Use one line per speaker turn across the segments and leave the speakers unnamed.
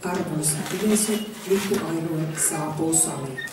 Arvoisa yleisö, lippuairue saapuu saliin.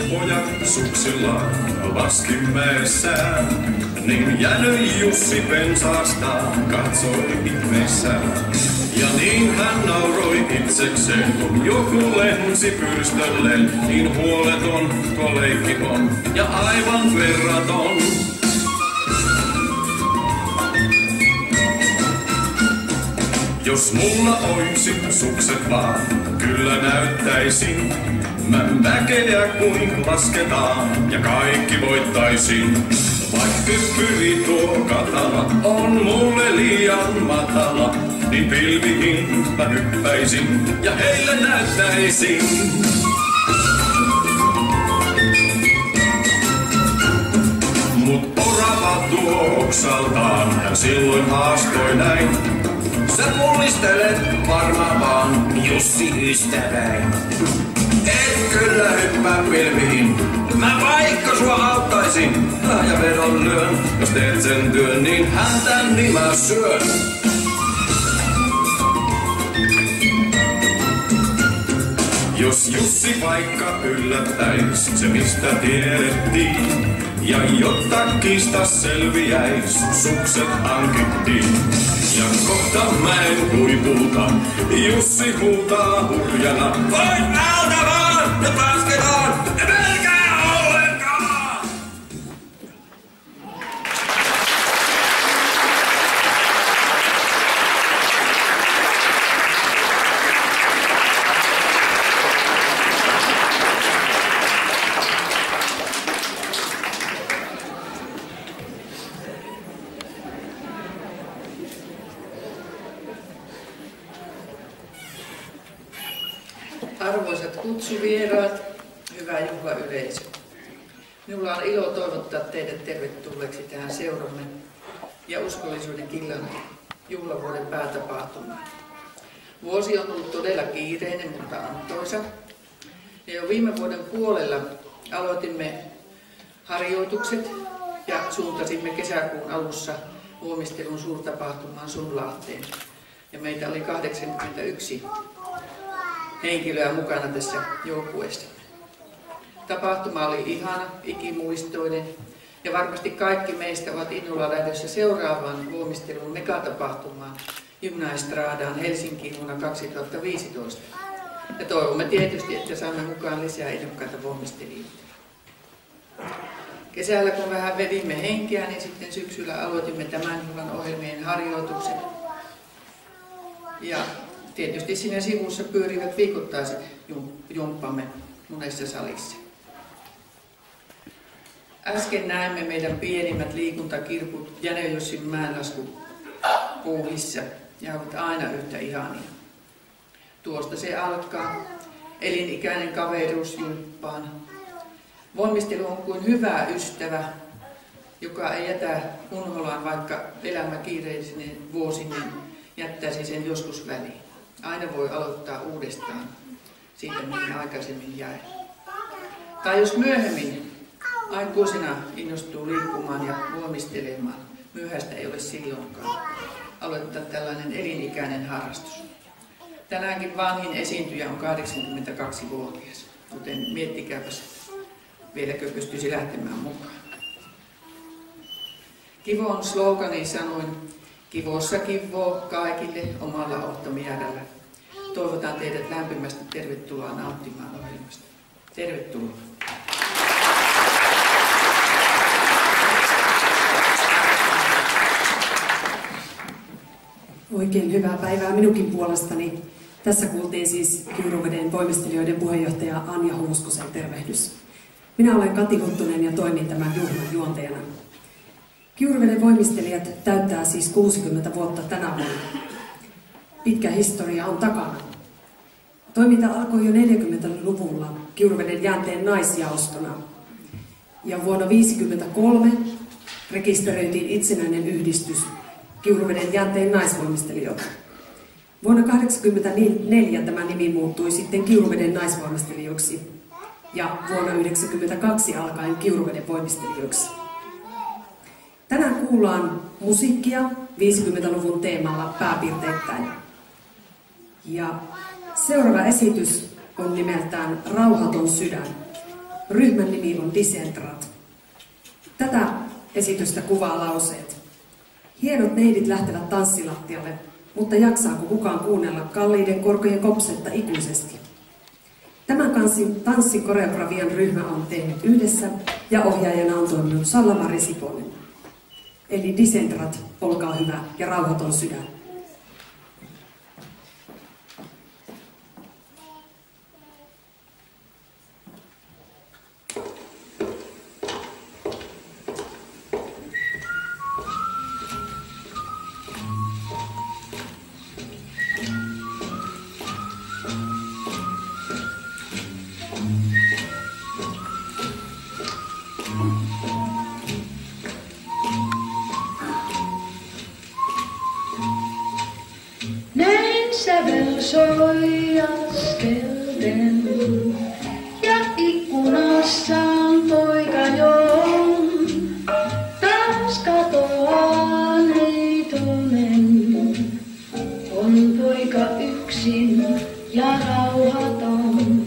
Pojat suksillaan Laskimäessä, niin jäänyt Jussi pensaastaan katsoi ihmeissään. Ja niin hän nauroi itsekseen, kun joku lensi pyrstölleen. Niin huoleton tuo leikki on ja aivan verraton. Jos mulla oisi sukset vaan, kyllä näyttäisin. Mä väkeä kuin lasketaan ja kaikki voittaisin. Vaikka pyri tuo katala on mulle liian matala, niin pilviin mä hyppäisin ja heille näyttäisin. Mut orava tuo oksaltaan hän silloin haastoi näin. Sä mullistelet varmaan vaan Jussi ystäväin. Et kyllä hyppää pilviin, mä vaikka sua auttaisin. Ja vedon lyön, jos teet sen työn, niin häntäni mä syön. Jos Jussi vaikka yllättäis, se mistä tiedettiin. Ja jotta kiista selviäis, sukset hankittiin. Ja kohta mäen huipulta Jussi huutaa hurjana. Voit päältä vaan, nyt lasketaan, pelkää ollenkaan!
Arvoisat kutsuvieraat, hyvä juhlayleisö. Minulla on ilo toivottaa teidät tervetulleeksi tähän seuramme ja uskollisuuden killan juhlavuoden päätapahtumaan. Vuosi on ollut todella kiireinen, mutta antoisa. Ja jo viime vuoden puolella aloitimme harjoitukset ja suuntasimme kesäkuun alussa Uomistelun suurtapahtumaan Sunlahteen. Ja meitä oli 81 henkilöä mukana tässä joukkueessa. Tapahtuma oli ihana, ikimuistoinen Ja varmasti kaikki meistä ovat innolla lähdössä seuraavaan voimistelun megatapahtumaan Gymnaestradaan Helsinkiin vuonna 2015. Ja toivomme tietysti, että saamme mukaan lisää innokkaita voimistelijoita. Kesällä kun vähän vedimme henkeä, niin sitten syksyllä aloitimme tämän illan ohjelmien harjoitukset. Ja tietysti siinä sivussa pyörivät viikoittaiset jumppamme monessa salissa. Äsken näemme meidän pienimmät liikuntakirput Jänöjossin mäenlaskupuuhissa ja ovat aina yhtä ihania. Tuosta se alkaa, elinikäinen kaveruus jumppaan. Voimistelu on kuin hyvä ystävä, joka ei jätä unholaan, vaikka elämä kiireellinen vuosinen jättäisi sen joskus väliin. Aina voi aloittaa uudestaan siitä, mihin aikaisemmin jäi. Tai jos myöhemmin aikuisena innostuu liikkumaan ja voimistelemaan, myöhäistä ei ole silloinkaan. Aloittaa tällainen elinikäinen harrastus. Tänäänkin vanhin esiintyjä on 82-vuotias, joten miettikääpäs, vieläkö pystyisi lähtemään mukaan. Kivon slogani sanoin, kivossa kivoo kaikille omalla ohtomäärällä. Toivotan teidät lämpimästi tervetuloa nauttimaan ohjelmasta. Tervetuloa.
Oikein hyvää päivää minunkin puolestani. Tässä kuultiin siis Kiuruveden voimistelijoiden puheenjohtaja Anja Huuskosen tervehdys. Minä olen Kati Huttunen ja toimin tämän juhlan juontajana. Kiuruveden voimistelijat täyttää siis 60 vuotta tänä vuonna. Pitkä historia on takana. Toiminta alkoi jo 40-luvulla Kiuruveden jäänteen naisjaostona. Ja vuonna 1953 rekisteröitiin itsenäinen yhdistys Kiuruveden jäänteen naisvoimistelijoita. Vuonna 1984 tämä nimi muuttui sitten Kiuruveden naisvoimistelijoiksi ja vuonna 1992 alkaen Kiuruveden voimistelijoiksi. Tänään kuullaan musiikkia 50-luvun teemalla pääpiirteittäin. Ja seuraava esitys on nimeltään Rauhaton sydän. Ryhmän nimi on Disentrat. Tätä esitystä kuvaa lauseet. Hienot neidit lähtevät tanssilattialle, mutta jaksaako kukaan kuunnella kalliiden korkojen kopsetta ikuisesti? Tämän tanssikoreografian ryhmä on tehnyt yhdessä ja ohjaajana on toiminut Salla-Mari Siponen. Eli Disentrat, olkaa hyvä ja rauhaton sydän.
Sävel soi askelten ja ikkunassa on poika jo. Taas katoaa neitonen, on poika yksin ja rauhaton.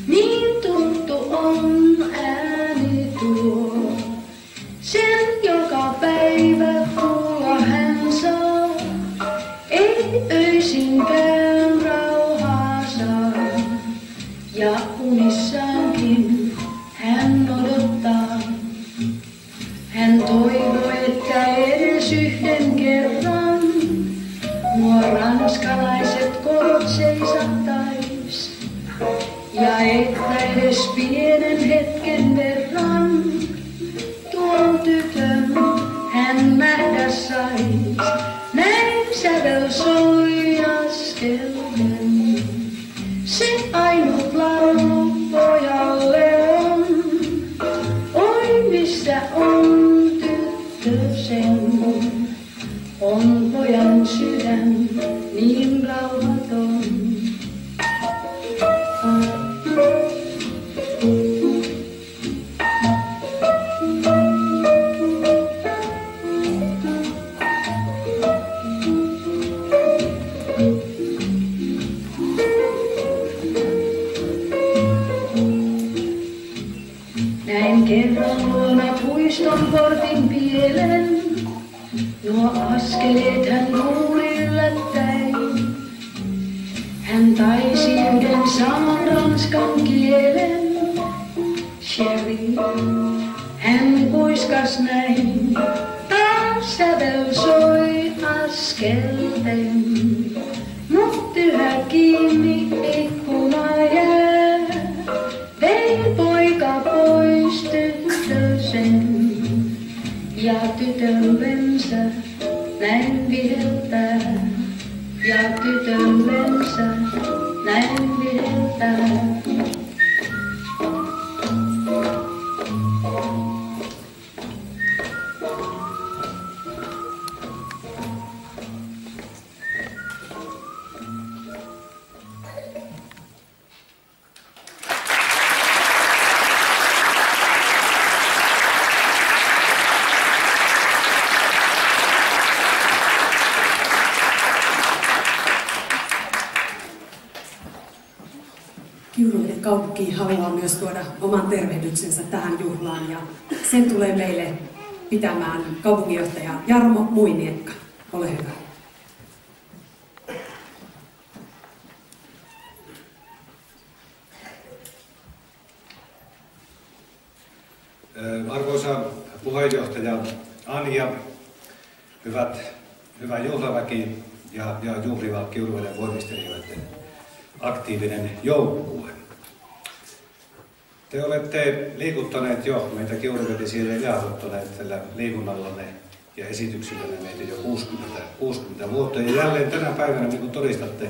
Niin tuttu on ääni tuo, sen joka päivä kuulla hän saa. Ei öisinkään rauhaa saa, ja unissaankin hän odottaa. Hän toivoo, että edes yhden kerran nuo ranskalaiset korot seisahtais. Ja että edes pienen hetken verran tuon tytön hän nähdä sais. Näin sävel soi askelten, se ainut laulu pojalle on. Oi missä on tyttö sen, on pojan sydän niin rauhaton. Kerran luonat huiston portin pielen. Nuo askeleet hän kuuli yllättäen. Hän taisi yhden saman ranskan kielen. Sherry, hän kuiskas näin. Taas sävel soi askelten. Mut yhä kiinni ikkuna jää. Vei poika pois tyttösen. Ja tytöllensä näin viheltää. Ja tytöllensä näin viheltää.
Kiuruveden kaupunki haluaa myös tuoda oman tervehdyksensä tähän juhlaan ja sen tulee meille pitämään kaupunginjohtaja Jarmo Muiniekka. Ole hyvä.
Arvoisa puheenjohtaja Anja, hyvä juhlaväki ja juhliva Kiuruveden voimistelijoiden aktiivinen joukkue. Te olette liikuttaneet jo meitä kiuruvedisiä ja ilahduttaneet tällä liikunnallanne ja esityksilläne meitä jo 60 vuotta. Ja jälleen tänä päivänä niin kun todistatte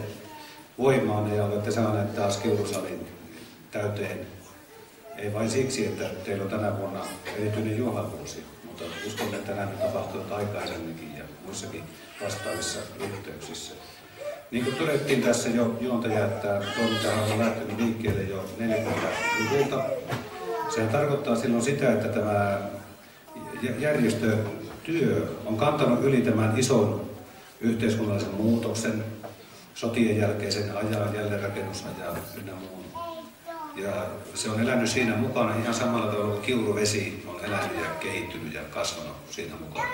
voimaanne ja olette saaneet taas Kiurusalin täyteen. Ei vain siksi, että teillä on tänä vuonna erityinen juhlavuosi, mutta uskon, että näin on tapahtunut aikaisemminkin ja muissakin vastaavissa yhteyksissä. Niin kuin todettiin tässä jo juontaja, että toimintahan on lähtenyt liikkeelle jo 40-luvulta. Sehän tarkoittaa silloin sitä, että tämä järjestötyö on kantanut yli tämän ison yhteiskunnallisen muutoksen, sotien jälkeisen ajan, jälleenrakennusajan ynnä muun. Ja se on elänyt siinä mukana ihan samalla tavalla kuin Kiuruvesi on elänyt ja kehittynyt ja kasvanut siinä mukana.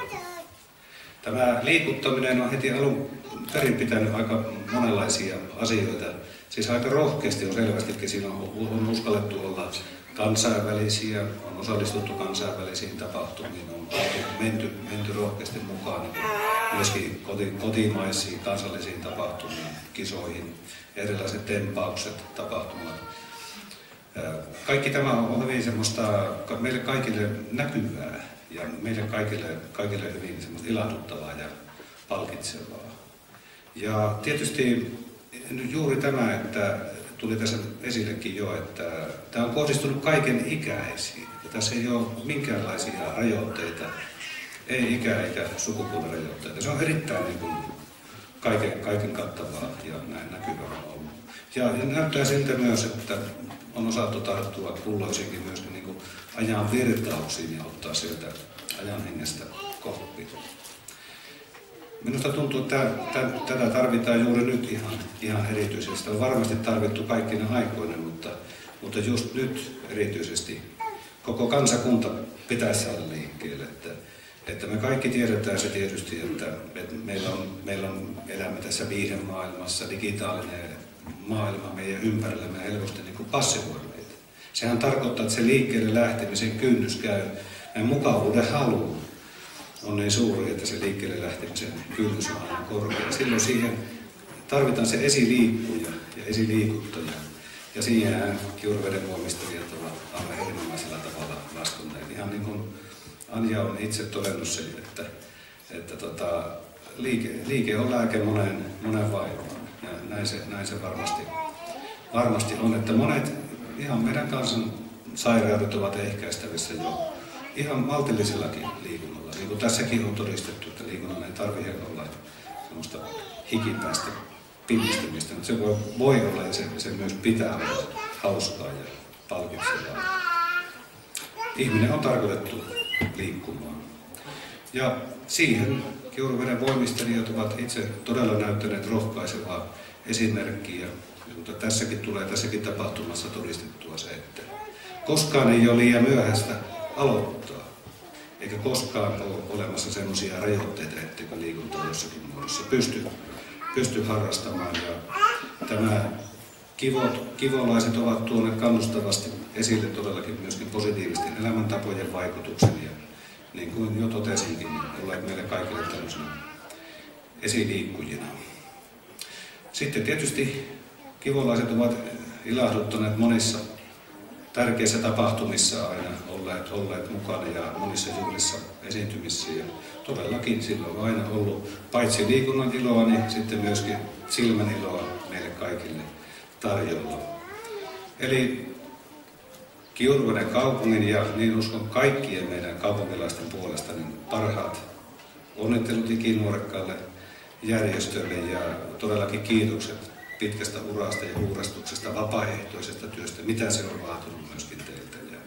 Tämä liikuttaminen on heti alun perin pitänyt aika monenlaisia asioita. Siis aika rohkeasti on selvästikin siinä on uskallettu olla kansainvälisiä, on osallistuttu kansainvälisiin tapahtumiin, on menty rohkeasti mukaan myöskin kotimaisiin kansallisiin tapahtumiin, kisoihin, erilaiset tempaukset, tapahtumat. Kaikki tämä on hyvin semmoista meille kaikille näkyvää ja meille kaikille hyvin semmoista ilahduttavaa ja palkitsevaa. Ja tietysti nyt juuri tämä, että tuli tässä esillekin jo, että tämä on kohdistunut kaiken ikäisiin. Ja tässä ei ole minkäänlaisia rajoitteita, ei ikä- eikä sukupuolen rajoitteita. Se on erittäin niin kuin kaiken kattavaa ja näin näkyvää ollut. Ja näyttää siltä myös, että on osattu tarttua kulloisinkin myöskin niin kuin ajan virtauksiin ja ottaa sieltä ajan hengestä koppia. Minusta tuntuu, että tätä tarvitaan juuri nyt ihan erityisesti. Sitä on varmasti tarvittu kaikkina aikoina, mutta just nyt erityisesti koko kansakunta pitäisi saada liikkeelle. Että me kaikki tiedetään se tietysti, että meillä on elämä tässä viihdemaailmassa, digitaalinen maailma meidän ympärillämme helposti niin kuin passivoi meitä. Sehän tarkoittaa, että se liikkeelle lähtemisen kynnys käy meidän mukavuuden haluun on niin suuri, että se liikkeelle lähtemisen kynnys on aina korkea. Silloin siihen tarvitaan se esiliikkuja ja esiliikuttaja. Ja siihenhän Kiuruveden voimistelijat ovat aivan erinomaisella tavalla vastanneet. Ihan niin kuin Anja on itse todennut sen, että liike on lääke monen vaivaan. Ja näin se varmasti on, että monet ihan meidän kansan sairaudet ovat ehkäistävissä jo ihan maltillisellakin liikunnalla. Niin kuin tässäkin on todistettu, että liikunnan ei tarvitse olla sellaista hikipäistä pinnistämistä, mutta se voi olla ja se myös pitää olla hauskaa ja palkitsevaa. Ihminen on tarkoitettu liikkumaan. Ja siihen Kiuruveden voimistelijat ovat itse todella näyttäneet rohkaisevaa esimerkkiä. Mutta tässäkin tapahtumassa todistettua se, että koskaan ei ole liian myöhäistä aloittaa. Eikä koskaan ole olemassa sellaisia rajoitteita, etteikö liikuntaa jossakin muodossa pysty harrastamaan. Ja tämä kivolaiset ovat tuoneet kannustavasti esille todellakin myöskin positiivisten elämäntapojen vaikutuksen. Ja niin kuin jo totesinkin, olleet meille kaikille tämmöisenä esiliikkujina. Sitten tietysti kivolaiset ovat ilahduttaneet monissa tärkeissä tapahtumissa aina olleet mukana ja monissa juhlissa esiintymissä. Ja todellakin sillä on aina ollut paitsi liikunnan iloa, niin sitten myöskin silmän iloa meille kaikille tarjolla. Eli Kiuruveden kaupungin ja niin uskon kaikkien meidän kaupunkilaisten puolesta niin parhaat onnittelut ikinuorekkaalle järjestölle ja todellakin kiitokset pitkästä urasta ja uurastuksesta, vapaaehtoisesta työstä, mitä se on vaatinut myöskin teiltä. Ja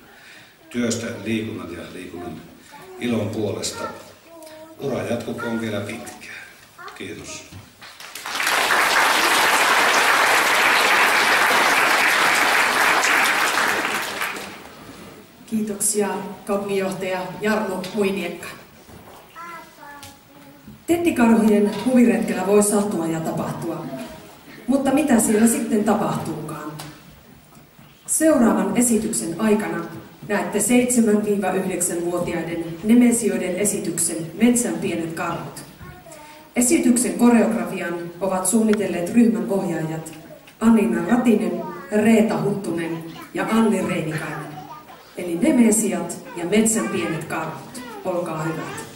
työstä liikunnan ja liikunnan ilon puolesta. Ura jatkukoon vielä pitkään. Kiitos.
Kiitoksia kaupunginjohtaja Jarmo Muiniekka. Tettikarhujen huviretkellä voi sattua ja tapahtua. Mutta mitä siellä sitten tapahtuukaan? Seuraavan esityksen aikana näette 7-9-vuotiaiden nemesioiden esityksen Metsän pienet karhut. Esityksen koreografian ovat suunnitelleet ryhmän ohjaajat Annina Ratinen, Reeta Huttunen ja Anni Reinikainen. Eli nemesiat ja Metsän pienet karhut. Olkaa hyvät.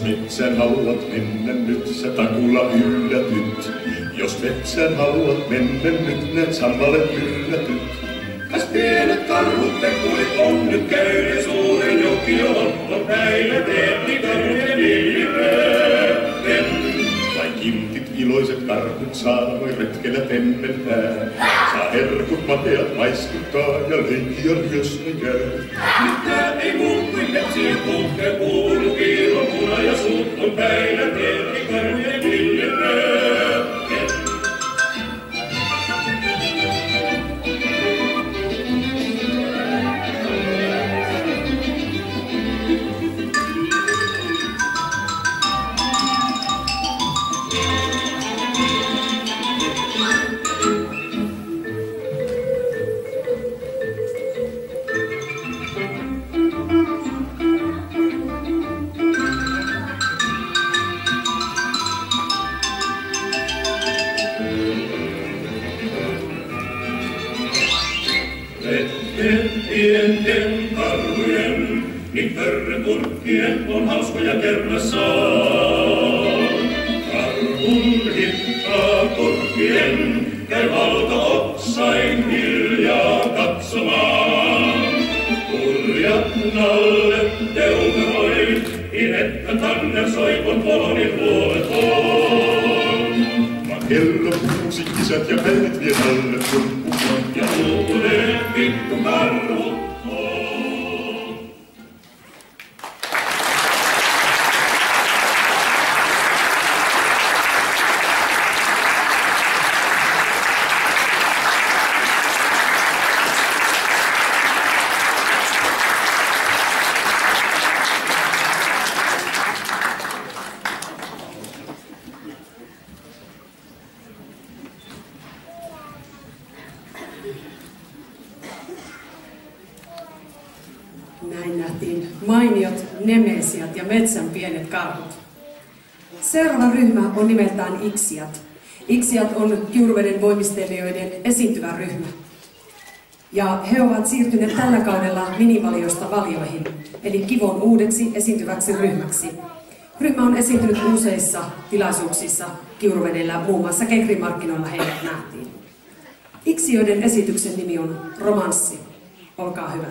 Metsään haluat mennä nyt, sä takulla yllätyt. Jos metsään haluat mennä nyt, näet sammalle yllätyt. Kas pienet karhut pekkurit on nyt käyden suuren joki on näille teettikarhujen ilmirööten. Vain kiltit iloiset karhut saa voi retkellä pempentää. Saa herkut mateat maistuttaa ja leikkiä ryöstäjää. Nyt tää ei muu kuin metsien puhke kuulu kiilon puna ja suut on päivä teettikarhujen ilmirööten. Pienten karhujen, niin pörrökurkkien on hauskoja kerrassaan. Karhun hittaa kurkkien käy valtaoksain hiljaa katsomaan. Kurjat nalle teukaroi, niin että tanner soikon polonin puolet on. Vaan kello kuusi isät ja päivät vie alle kurkkumaan. Ja uudet pikku karhut on.
Näin nähtiin mainiot nemesiat ja Metsän pienet karhut. Seuraava ryhmä on nimeltään Iksiat. Iksiat on Kiuruveden voimistelijoiden esiintyvä ryhmä. Ja he ovat siirtyneet tällä kaudella minivaliosta valioihin, eli Kivon uudeksi esiintyväksi ryhmäksi. Ryhmä on esiintynyt useissa tilaisuuksissa Kiuruvedellä, muun muassa Kekrimarkkinoilla heidät nähtiin. Iksioiden esityksen nimi on Romanssi. Olkaa hyvä.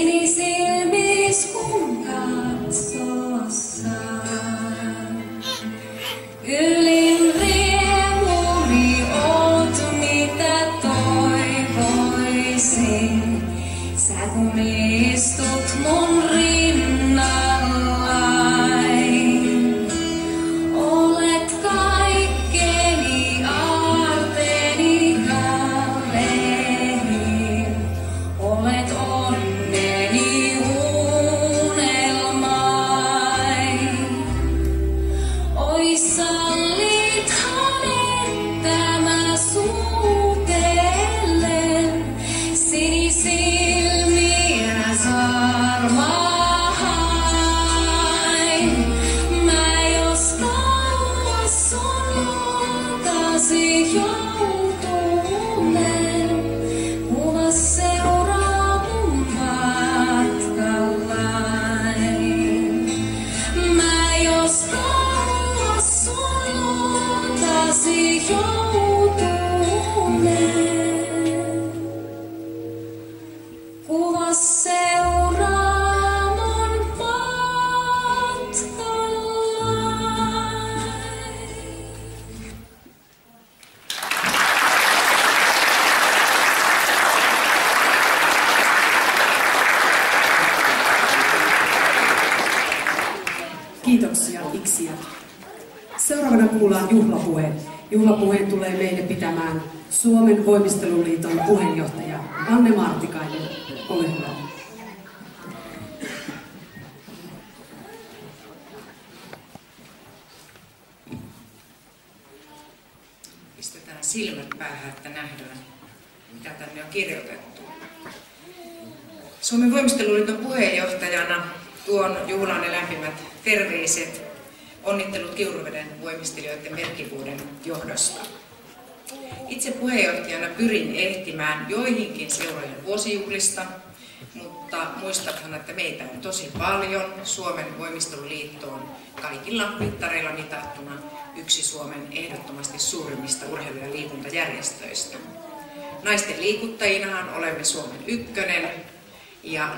sinisilmis kun katsosaan. Ylin riemuri oot, mitä toivoisin. Sä kun istut mun rinnallai. Olet kaikkeni aarteeni kaveri. Olet onneni unelmai. Oi sallithan, että mä suutelen sinisilmiä sarmahain. Mä jos kauas sun luotasi joutunen, kuvas seuraa mun matkallain. Mä jos kauas sun luotasi joutunen, kuvas seuraa mun matkallain.
Kiitoksia Iksiä. Seuraavana kuullaan juhlapuhe. Juhlapuheen tulee meille pitämään Suomen Voimisteluliiton puheenjohtaja Anne Martikainen. Ole hyvä.
Pistetään silmät päähän, että nähdään, mitä tänne on kirjoitettu. Suomen Voimisteluliiton puheenjohtajana tuon juhlaan lämpimät terveiset, onnittelut Kiuruveden voimistelijoiden merkkivuoden johdosta. Itse puheenjohtajana pyrin ehtimään joihinkin seurojen vuosijuhlista, mutta muistathan, että meitä on tosi paljon. Suomen Voimisteluliitto on kaikilla mittareilla mitattuna yksi Suomen ehdottomasti suurimmista urheilu- ja liikuntajärjestöistä. Naisten liikuttajinahan olemme Suomen ykkönen ja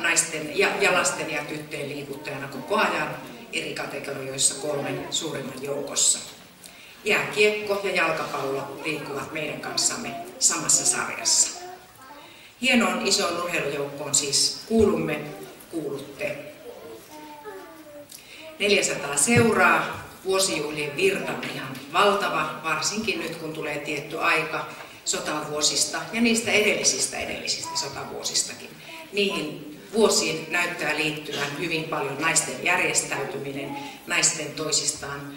lasten ja tyttöjen liikuttajana koko ajan eri kategorioissa 3 suurimman joukossa. Jääkiekko ja jalkapallo liikkuvat meidän kanssamme samassa sarjassa. Hienoon isoon urheilujoukkoon siis kuulutte. 400 seuraa, vuosijuhlien virta on ihan valtava, varsinkin nyt kun tulee tietty aika sotavuosista ja niistä edellisistä sotavuosistakin. Niihin vuosiin näyttää liittyvän hyvin paljon naisten järjestäytyminen, naisten toisistaan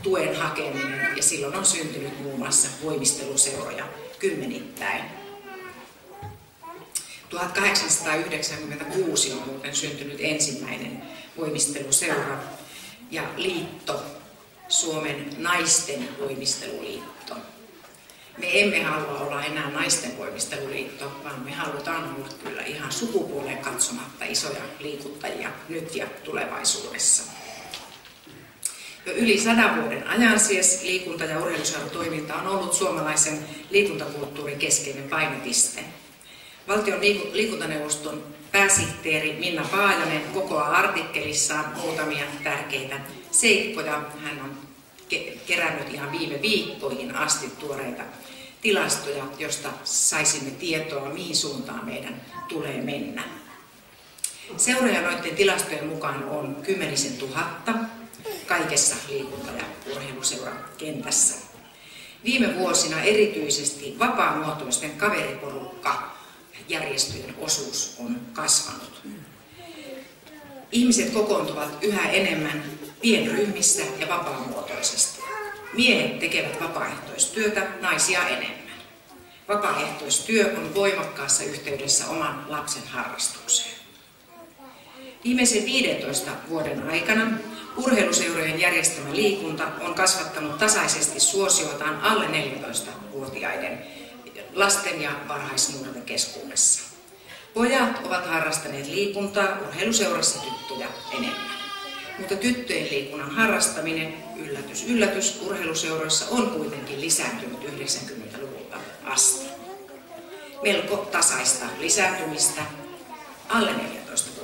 tuen hakeminen ja silloin on syntynyt muun muassa voimisteluseuroja kymmenittäin. 1896 on muuten syntynyt ensimmäinen voimisteluseura ja liitto, Suomen naisten voimisteluliitto. Me emme halua olla enää naisten voimisteluliitto, vaan me halutaan olla kyllä ihan sukupuoleen katsomatta isoja liikuttajia nyt ja tulevaisuudessa. Jo yli 100 vuoden ajan siis liikunta- ja urheiluseuratoiminta on ollut suomalaisen liikuntakulttuurin keskeinen painopiste. Valtion liikuntaneuvoston pääsihteeri Minna Paajanen kokoaa artikkelissaan muutamia tärkeitä seikkoja. Hän on kerännyt ihan viime viikkoihin asti tuoreita tilastoja, josta saisimme tietoa, mihin suuntaan meidän tulee mennä. Seuroja noiden tilastojen mukaan on 10 000 kaikessa liikunta- ja urheiluseurakentässä. Viime vuosina erityisesti vapaamuotoisten kaveriporukka-järjestöjen osuus on kasvanut. Ihmiset kokoontuvat yhä enemmän pienryhmissä ja vapaamuotoisesti. Miehet tekevät vapaaehtoistyötä, naisia enemmän. Vapaaehtoistyö on voimakkaassa yhteydessä oman lapsen harrastukseen. Viimeisen 15 vuoden aikana urheiluseurojen järjestämä liikunta on kasvattanut tasaisesti suosiotaan alle 14-vuotiaiden lasten ja varhaisnuorten keskuudessa. Pojat ovat harrastaneet liikuntaa urheiluseurassa tyttöjä enemmän. Mutta tyttöjen liikunnan harrastaminen, yllätys yllätys, urheiluseuroissa on kuitenkin lisääntynyt 90-luvulta asti. Melko tasaista lisääntymistä, alle 14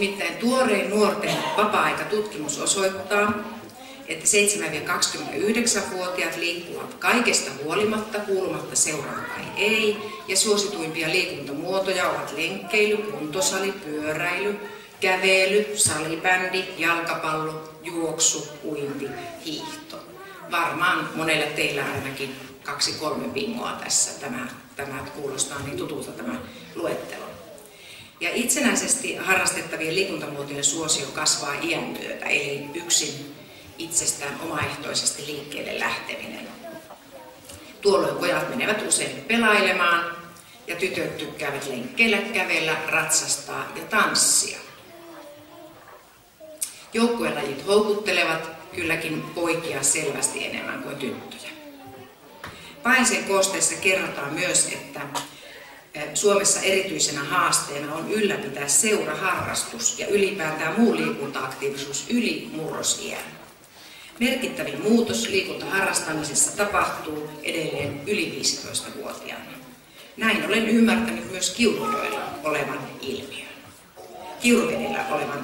Nimittäin tuorein nuorten vapaa-aikatutkimus osoittaa, että 7-29-vuotiaat liikkuvat kaikesta huolimatta, kuulumatta seuraan tai ei, ja suosituimpia liikuntamuotoja ovat lenkkeily, kuntosali, pyöräily, kävely, salibändi, jalkapallo, juoksu, uinti, hiihto. Varmaan monelle teillä ainakin 2-3 bingoa tässä. Tämä kuulostaa niin tutulta tämä luettelo. Ja itsenäisesti harrastettavien liikuntamuotojen suosio kasvaa iän myötä, eli yksin itsestään omaehtoisesti liikkeelle lähteminen. Tuolloin pojat menevät usein pelailemaan ja tytöt tykkäävät lenkkeillä, kävellä, ratsastaa ja tanssia. Joukkuelajit houkuttelevat kylläkin poikia selvästi enemmän kuin tyttöjä. Painsen koosteessa kerrotaan myös, että Suomessa erityisenä haasteena on ylläpitää seuraharrastus ja ylipäätään muu liikunta-aktiivisuus yli murrosiän. Merkittävin muutos liikuntaharrastamisessa tapahtuu edelleen yli 15-vuotiaana. Näin olen ymmärtänyt myös Kiuruvedellä olevan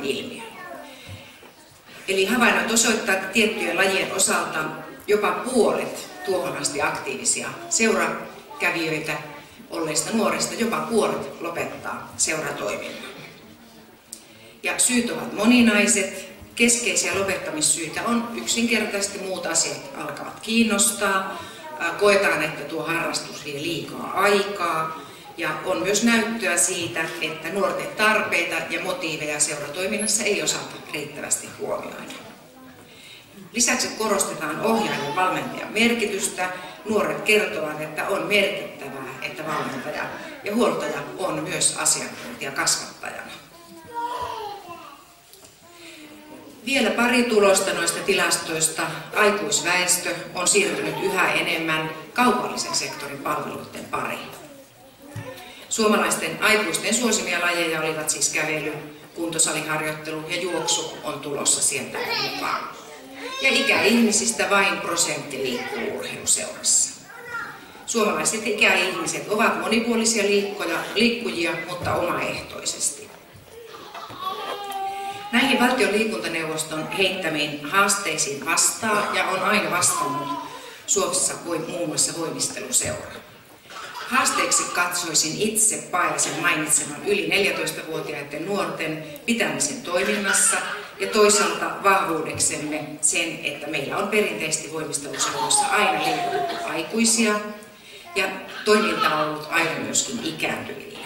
ilmiön. Eli havainnot osoittaa, että tiettyjen lajien osalta jopa puolet tuohon asti aktiivisia seurakävijöitä olleista nuorista, jopa puolet lopettaa seuratoiminnan. Ja syyt ovat moninaiset. Keskeisiä lopettamissyitä on yksinkertaisesti muut asiat alkavat kiinnostaa. Koetaan, että tuo harrastus vie liikaa aikaa. Ja on myös näyttöä siitä, että nuorten tarpeita ja motiiveja seuratoiminnassa ei osata riittävästi huomioida. Lisäksi korostetaan ohjaajan ja valmentajan merkitystä. Nuoret kertovat, että on merkittävää, että valmentaja ja huoltaja on myös asiantuntija kasvattajana. Vielä pari tulosta noista tilastoista. Aikuisväestö on siirtynyt yhä enemmän kaupallisen sektorin palveluiden pariin. Suomalaisten aikuisten suosimia lajeja olivat siis kävely, kuntosaliharjoittelu ja juoksu on tulossa sieltä mukaan. Ja ikäihmisistä vain prosentti liikkuu urheiluseurassa. Suomalaiset ikäihmiset ovat monipuolisia liikkujia, mutta omaehtoisesti. Näihin valtion liikuntaneuvoston heittämiin haasteisiin vastaa ja on aina vastannut Suomessa muun muassa voimisteluseura. Haasteeksi katsoisin itse Pailasen mainitseman yli 14-vuotiaiden nuorten pitämisen toiminnassa ja toisaalta vahvuudeksemme sen, että meillä on perinteisesti voimisteluseuroissa aina liikutettu aikuisia ja toiminta on ollut aina myöskin ikääntyvillä.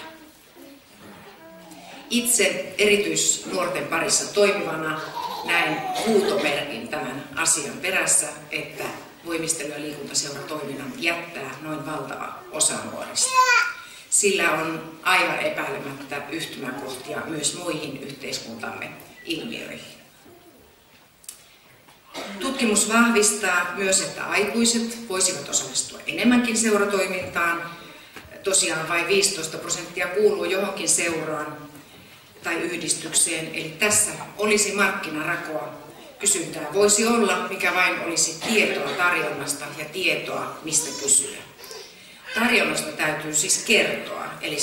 Itse erityisnuorten parissa toimivana näen huutomerkin tämän asian perässä, että voimistelu- ja liikuntaseuratoiminnan jättää noin valtava osa nuorista. Sillä on aivan epäilemättä yhtymäkohtia myös muihin yhteiskuntamme ilmiöihin. Tutkimus vahvistaa myös, että aikuiset voisivat osallistua enemmänkin seuratoimintaan. Tosiaan vain 15% kuuluu johonkin seuraan tai yhdistykseen, eli tässä olisi markkinarakoa. Kysyntää voisi olla, mikä vain olisi tietoa tarjonnasta ja tietoa, mistä kysyä. Tarjonnasta täytyy siis kertoa, eli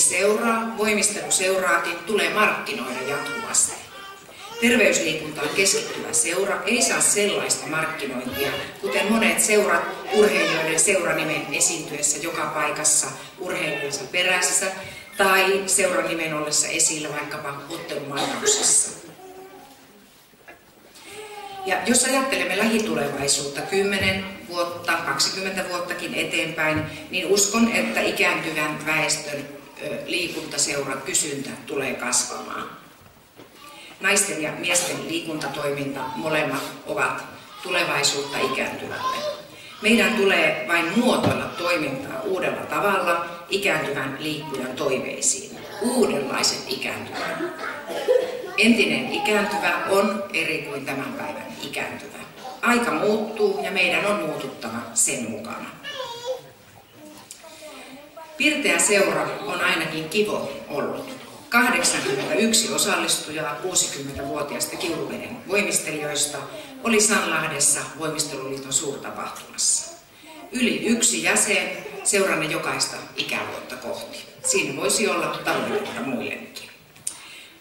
voimisteluseuraakin tulee markkinoida jatkuvasti. Terveysliikuntaan keskittyvä seura ei saa sellaista markkinointia, kuten monet seurat urheilijoiden seuranimen esiintyessä joka paikassa urheilijansa perässä tai seuranimen ollessa esillä vaikkapa ottelumainauksessa. Ja jos ajattelemme lähitulevaisuutta 10 vuotta, 20 vuottakin eteenpäin, niin uskon, että ikääntyvän väestön liikuntaseuran kysyntä tulee kasvamaan. Naisten ja miesten liikuntatoiminta molemmat ovat tulevaisuutta ikääntyvälle. Meidän tulee vain muotoilla toimintaa uudella tavalla ikääntyvän liikkujan toiveisiin. Uudenlaiset ikääntyvät. Entinen ikääntyvä on eri kuin tämän päivän ikääntyvä. Aika muuttuu ja meidän on muututtava sen mukana. Pirteä seura on ainakin Kivo ollut. 81 osallistujaa 60-vuotiaista Kiuruveden voimistelijoista oli Sanlahdessa Voimisteluliiton suurtapahtumassa. Yli 1 jäsen seuranne jokaista ikävuotta kohti. Siinä voisi olla tavoitetta muillekin.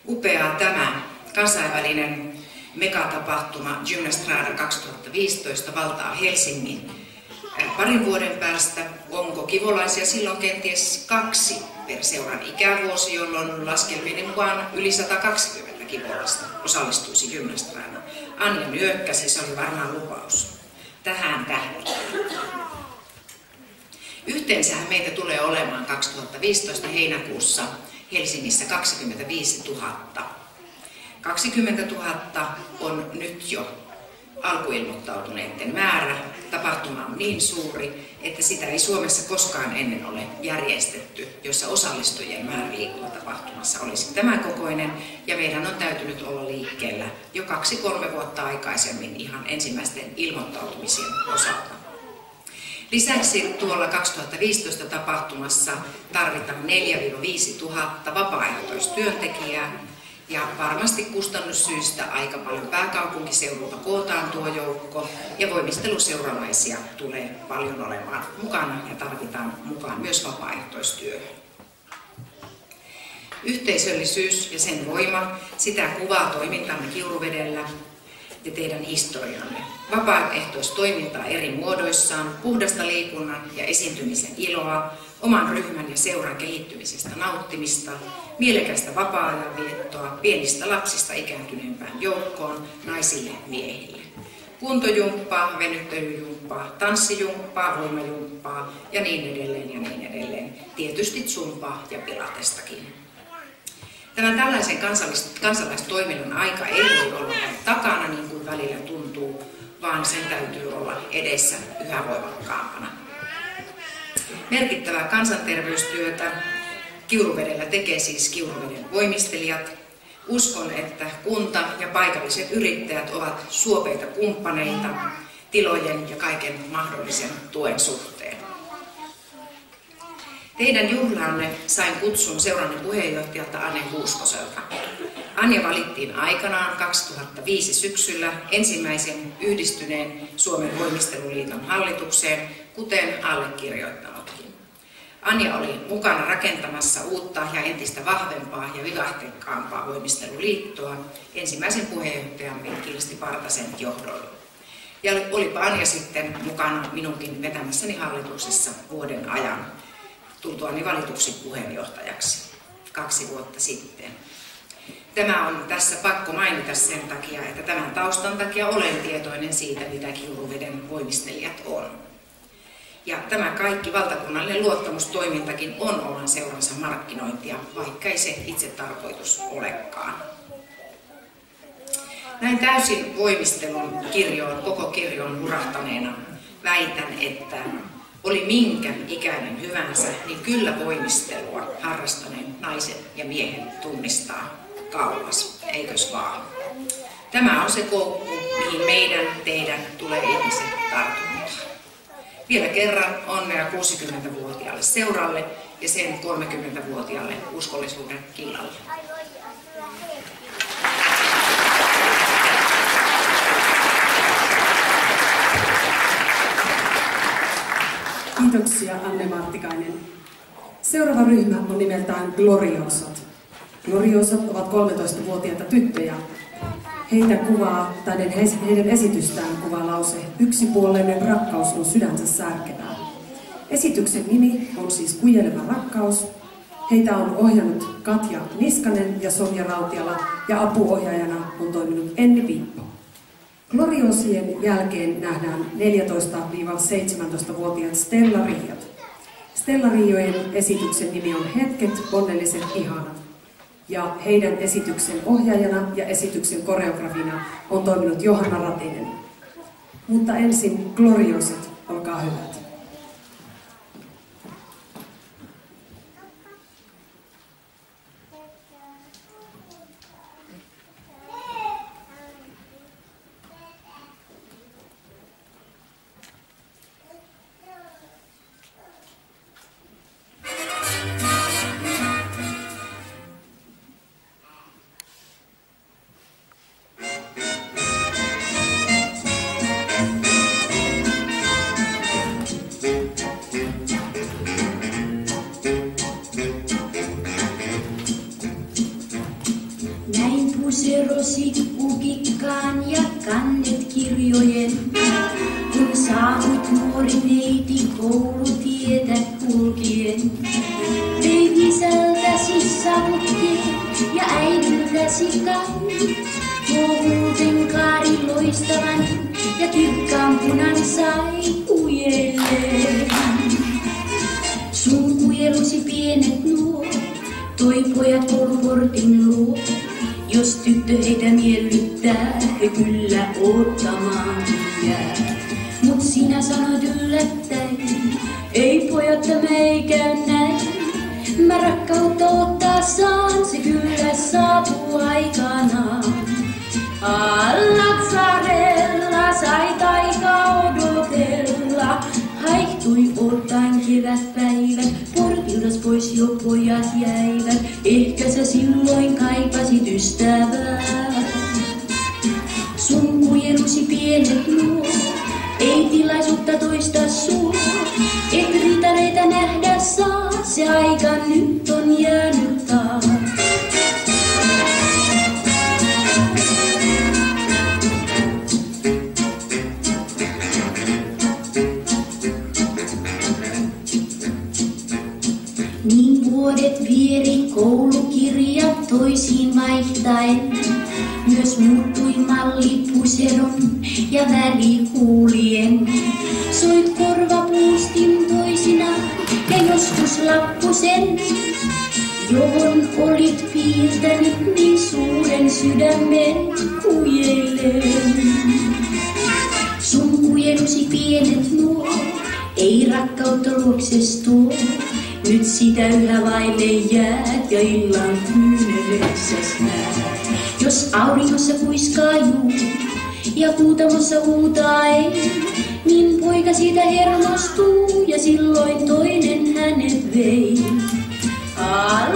Upeaa tämä Kansainvälinen megatapahtuma Gymnastrada 2015 valtaa Helsingin parin vuoden päästä. Onko kivolaisia silloin kenties 2 per seuran ikävuosi, jolloin laskelmien mukaan yli 120 kivolaista osallistuisi Gymnastradaan. Anja nyökkäsi, se oli varmaan lupaus. Tähän tähdätään. Yhteensähän meitä tulee olemaan 2015 heinäkuussa Helsingissä 25 000. 20 000 on nyt jo alkuilmoittautuneiden määrä. Tapahtuma on niin suuri, että sitä ei Suomessa koskaan ennen ole järjestetty, jossa osallistujien määrä liikuntatapahtumassa olisi tämän kokoinen, ja meidän on täytynyt olla liikkeellä jo 2-3 vuotta aikaisemmin ihan ensimmäisten ilmoittautumisien osalta. Lisäksi tuolla 2015 tapahtumassa tarvitaan 4-5 000 vapaaehtoistyöntekijää, ja varmasti kustannussyistä aika paljon pääkaupunkiseudulta kootaan tuo joukko, ja voimisteluseuralaisia tulee paljon olemaan mukana ja tarvitaan mukaan myös vapaaehtoistyöhön. Yhteisöllisyys ja sen voima, sitä kuvaa toimintamme Kiuruvedellä ja teidän historianne. Vapaaehtoistoimintaa eri muodoissaan, puhdasta liikunnan ja esiintymisen iloa, oman ryhmän ja seuran kehittymisestä nauttimista, mielekästä vapaa-ajan viettoa, pienistä lapsista ikääntyneempään joukkoon, naisille, miehille. Kuntojumppaa, venyttelyjumppaa, tanssijumppaa, voimajumppaa ja niin edelleen ja niin edelleen. Tietysti zumpaa ja pilatestakin. Tämän tällaisen kansalaistoiminnan aika ei voi olla takana niin kuin välillä tuntuu, vaan sen täytyy olla edessä yhä voimakkaampana. Merkittävää kansanterveystyötä Kiuruvedellä tekee siis Kiuruveden voimistelijat. Uskon, että kunta ja paikalliset yrittäjät ovat suopeita kumppaneita tilojen ja kaiken mahdollisen tuen suhteen. Teidän juhlaanne sain kutsun seuranne puheenjohtajalta Anja Huuskoselta. Anja valittiin aikanaan 2005 syksyllä ensimmäisen yhdistyneen Suomen voimisteluliiton hallitukseen, kuten allekirjoittanutkin. Anja oli mukana rakentamassa uutta ja entistä vahvempaa ja vivahtekkaampaa voimisteluliittoa ensimmäisen puheenjohtajamme Kirsti Partasen johdolla. Ja olipa Anja sitten mukana minunkin vetämässäni hallituksessa vuoden ajan, tultuani valituksi puheenjohtajaksi 2 vuotta sitten. Tämä on tässä pakko mainita sen takia, että tämän taustan takia olen tietoinen siitä, mitä Kiuruveden voimistelijat on. Ja tämä kaikki valtakunnallinen luottamustoimintakin on oman seuransa markkinointia, vaikka ei se itse tarkoitus olekaan. Näin täysin voimistelun kirjoon, koko kirjoon hurahtaneena väitän, että oli minkä ikäinen hyvänsä, niin kyllä voimistelua harrastaneen naisen ja miehen tunnistaa kauas, eikös vaan? Tämä on se koukku, mihin meidän, teidän tulee ihmiset tartuttaa. Vielä kerran onnea 60-vuotiaalle seuralle ja sen 30-vuotiaalle uskollisuuden killalle.
Kiitoksia Anne Martikainen. Seuraava ryhmä on nimeltään Gloriosat. Gloriosat ovat 13-vuotiaita tyttöjä. Heitä kuvaa, tai heidän esitystään kuvaa lause "Yksipuolinen rakkaus on sydänsä särkevää". Esityksen nimi on siis Kujeleva rakkaus. Heitä on ohjannut Katja Niskanen ja Sonja Rautiala, ja apuohjaajana on toiminut Enni Pippo. Gloriosien jälkeen nähdään 14-17-vuotiaat Stella Riiat. Stella Riiojen esityksen nimi on Hetket, onnelliset, ihanat. Ja heidän esityksen ohjaajana ja esityksen koreografina on toiminut Johanna Ratinen. Mutta ensin Gloriosat, olkaa hyvät.
pusero, sikku, kikkaan ja kannet kirjojen. Kun saavut nuori neiti koulutietä kulkien, vei isältäsi savukkeen ja äidiltäsi kai. Tuo muuten kaari loistavan ja kirkkaan punan sai kujelleen. Sun kujelusi pienet nuo, toi pojat kouluportin luo. Jos tyttö heitä miellyttää, he kyllä ottamaan jää. Mut sinä sanoit yllättäen, ei pojat tämä ei käy näin. Mä rakkautta ottaa saan, se kyllä saapuu aikanaan. Lazzarella sai taika odotella, haihtui ottaen kevätpäivät, portiltas pois jo pojat jäivät. Ehkä sä silloin kaipasit ystävää. Sun kujelusi pienet luo, ei tilaisuutta toista sua. Et ritareita nähdä saa, se aika nyt on jäänyt taas. Niin vuodet vieri koulukirjat toisiin vaihtaen. Myös muuttui malli puseron ja väri kuulien. Soit korvapuustin toisinaan ja joskus lappusen, johon olit piirtänyt niin suuren sydämen kujelleen. Sun kujelusi pienet nuo, ei rakkautta luokses tuo. Nyt sitä yhä vaille jäät ja illan kyynelessäs näet. Jos auringossa kuiskaa juu ja kuutamossa huutaa ei, niin poika siitä hermostuu ja silloin toinen hänet vei.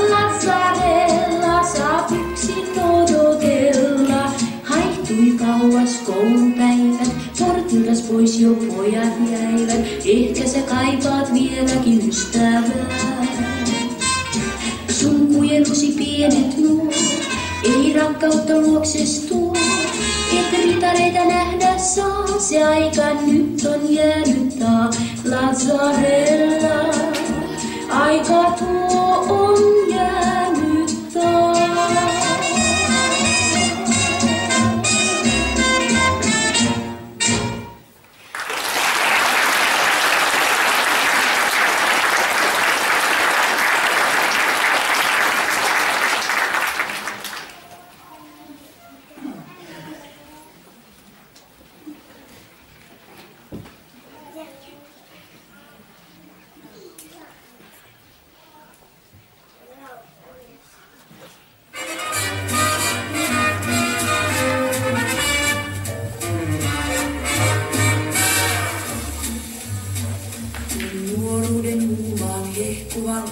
Lazzarella saa yksin odotella, haihtui kauas koulupäivät, portiltas pois jo pojat jäivät. Ehkä sä kaipaat vieläkin ystävää. Sun kujelusi pienet nuo, ei rakkautta luokses tuo. Et ritareita nähdä saa, se aika nyt on jäänyt taas. Lazzarella, aika tuo on jäänyt taas.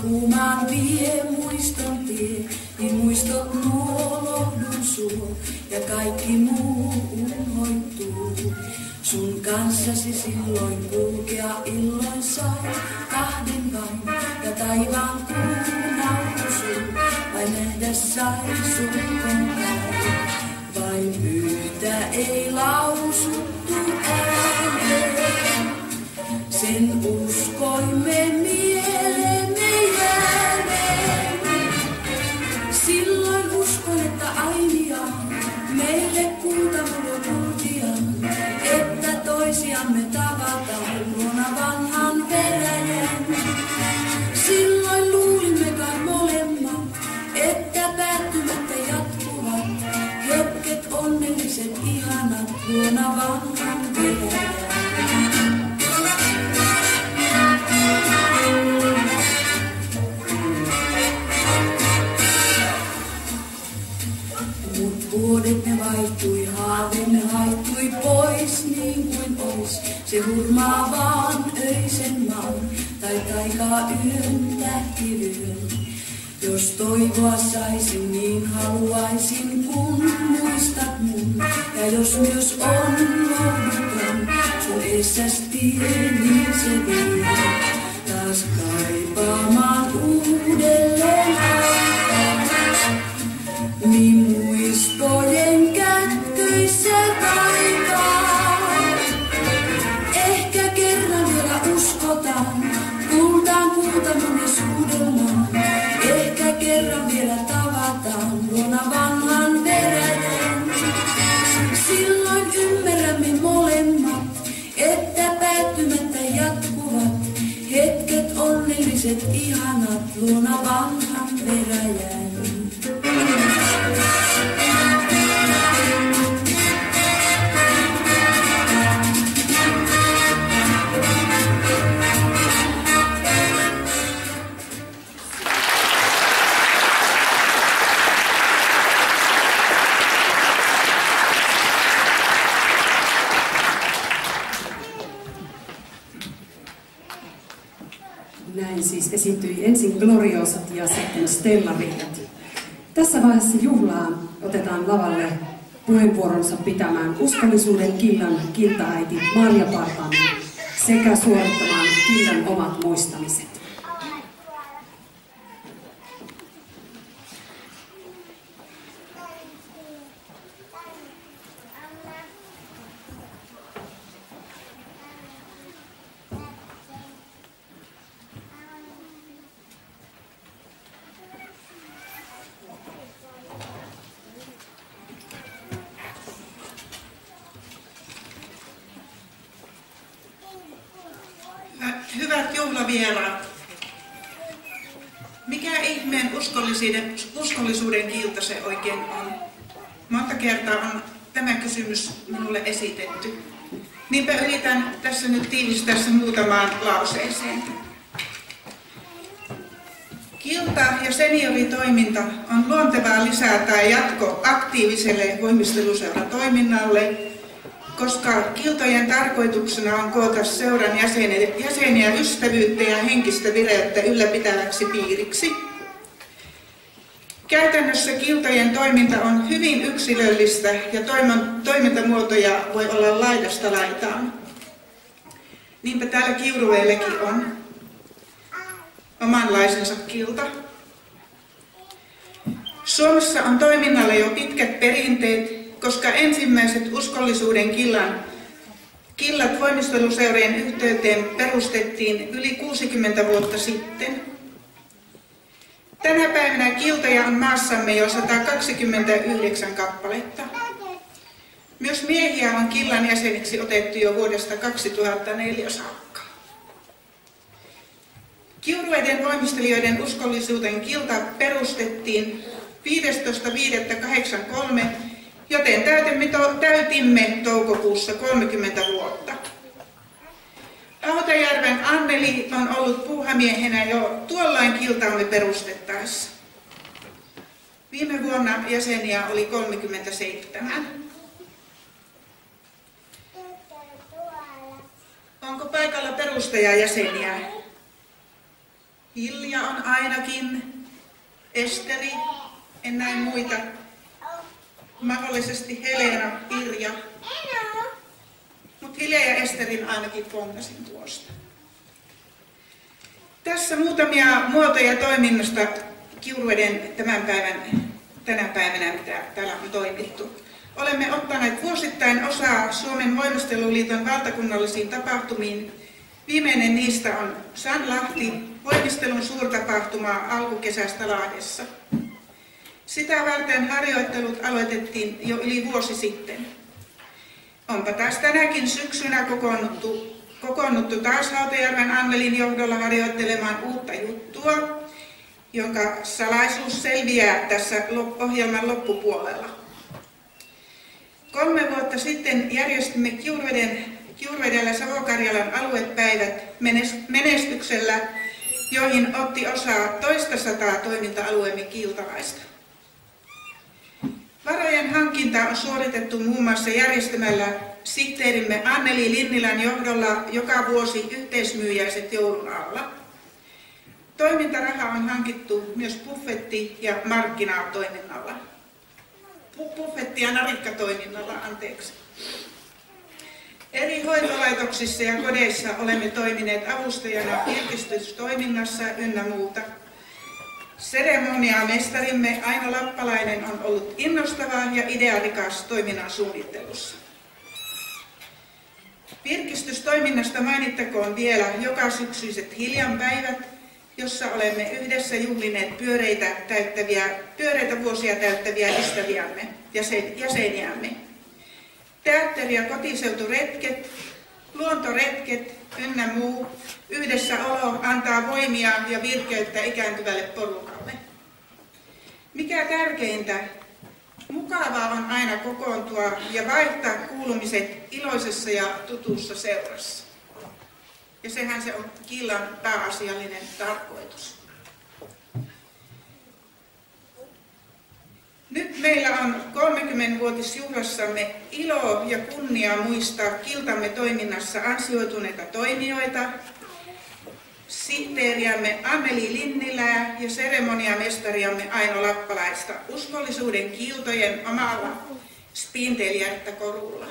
Kuumaan vie muiston tie, niin muistot nuo lohdun suo ja kaikki muu unhoittuu. Sun kanssasi silloin kulkea illoin sai, kahden vain ja taivaan kuun autusun, vai nähdä sai sukon päin. Vain yhtä ei lausuttu ääneen, sen uskoimme mieleemme jääneen. Silloin uskon, että ainiaan meille kuultamulo kulkiaan, että toisiamme tavataan luona vanhan veräjän. Silloin luulimme kai molemmat, että päättymättä jatkuvat hetket onnelliset ihanat luona vanhan veräjän. Vuodet ne vaihtui, haaveemme haittui pois niin kuin ois se hurmaa vaan öisen maan tai taikaa yön tähtivyön. Jos toivoa saisin, niin haluaisin kun muistat mun. Ja jos myös on lohduton sun eessäs tie, niin se vie taas kaipaamaan uudelleen aikaa. Niin muisto peräjäin.
Näin siis esiintyi ensin Gloriosat ja sitten Stellariat. Tässä vaiheessa juhlaa otetaan lavalle puheenvuoronsa pitämään uskollisuuden killan kiltaäiti Marja Partanen sekä suorittamaan killan omat muistamiset.
Hyvät juhlavieraat, mikä ihmeen uskollisuuden kilta se oikein on? Monta kertaa on tämä kysymys minulle esitetty. Niinpä yritän tässä nyt tiivistää se muutamaan lauseeseen. Kilta- ja senioritoiminta on luontevaa lisää tai jatko aktiiviselle voimisteluseuratoiminnalle, koska kiltojen tarkoituksena on koota seuran jäseniä ystävyyttä ja henkistä vireyttä ylläpitäväksi piiriksi. Käytännössä kiltojen toiminta on hyvin yksilöllistä ja toimintamuotoja voi olla laidasta laitaan. Niinpä täällä Kiuruveelläkin on omanlaisensa kilta. Suomessa on toiminnalle jo pitkät perinteet, koska ensimmäiset uskollisuuden killat voimisteluseurien yhteyteen perustettiin yli 60 vuotta sitten. Tänä päivänä kiltoja on maassamme jo 129 kappaletta. Myös miehiä on killan jäseniksi otettu jo vuodesta 2004 saakka. Kiuruveeden voimistelijoiden uskollisuuden kilta perustettiin 15.5.83, joten täytimme toukokuussa 30 vuotta. Autajärven Anneli on ollut puuhamiehenä jo tuolloin kiltaamme perustettaessa. Viime vuonna jäseniä oli 37. Onko paikalla perustajajäseniä? Hilja on ainakin. Esteri, en näe muita. Mahdollisesti Helena, Irja. Mutta Hilja ja Esterin ainakin pongasin tuosta. Tässä muutamia muotoja toiminnasta Kiuruveeden tänä päivänä, mitä täällä on toimittu. Olemme ottaneet vuosittain osaa Suomen voimisteluliiton valtakunnallisiin tapahtumiin. Viimeinen niistä on Sanlahti, voimistelun suurtapahtuma alkukesästä Lahdessa. Sitä varten harjoittelut aloitettiin jo yli vuosi sitten. Onpa taas tänäkin syksynä kokoonnuttu taas Hautajärven Annelin johdolla harjoittelemaan uutta juttua, jonka salaisuus selviää tässä ohjelman loppupuolella. 3 vuotta sitten järjestimme Kiuruvedellä Savo-Karjalan aluepäivät menestyksellä, joihin otti osaa 200 toiminta-alueemme kiltalaista. Varojen hankinta on suoritettu muun muassa järjestämällä sihteerimme Anneli Linnilän johdolla joka vuosi yhteismyyjäiset joulun alla. Toimintaraha on hankittu myös buffetti- ja markkinatoiminnalla. Buffetti- ja narikkatoiminnalla, anteeksi. Eri hoitolaitoksissa ja kodeissa olemme toimineet avustajana virkistystoiminnassa ynnä muuta. Seremoniamestarimme Aino Lappalainen on ollut innostava ja idearikas toiminnan suunnittelussa. Virkistystoiminnasta mainittakoon vielä joka syksyiset Hiljanpäivät, jossa olemme yhdessä juhlineet pyöreitä vuosia täyttäviä ystäviämme ja jäseniämme. Teatteri- ja kotiseuturetket, luontoretket ynnä muu yhdessäolo antaa voimia ja virkeyttä ikääntyvälle porukalle. Mikä tärkeintä, mukavaa on aina kokoontua ja vaihtaa kuulumiset iloisessa ja tutussa seurassa. Ja sehän se on Killan pääasiallinen tarkoitus. Nyt meillä on 30-vuotisjuhlassamme ilo ja kunnia muistaa Kiltamme toiminnassa ansioituneita toimijoita, sihteeriämme Anneli Linnilää ja seremoniamestariamme Aino Lappalaista uskollisuuden kiltojen omalla spintelijättäkorulla.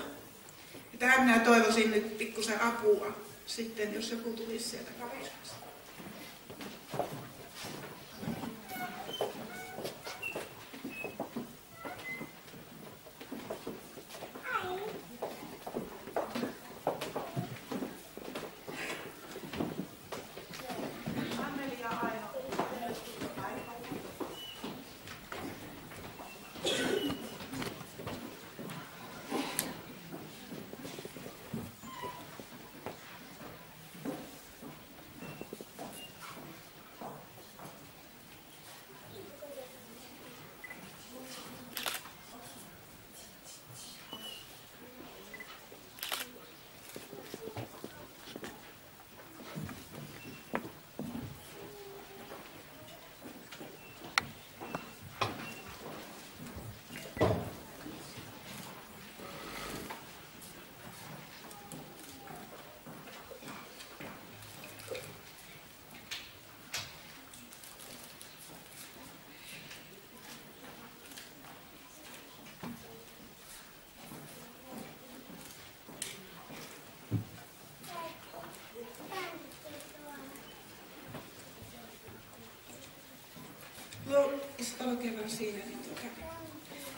Ja tähän minä toivoisin nyt pikkusen apua sitten, jos joku tulisi sieltä kaverista.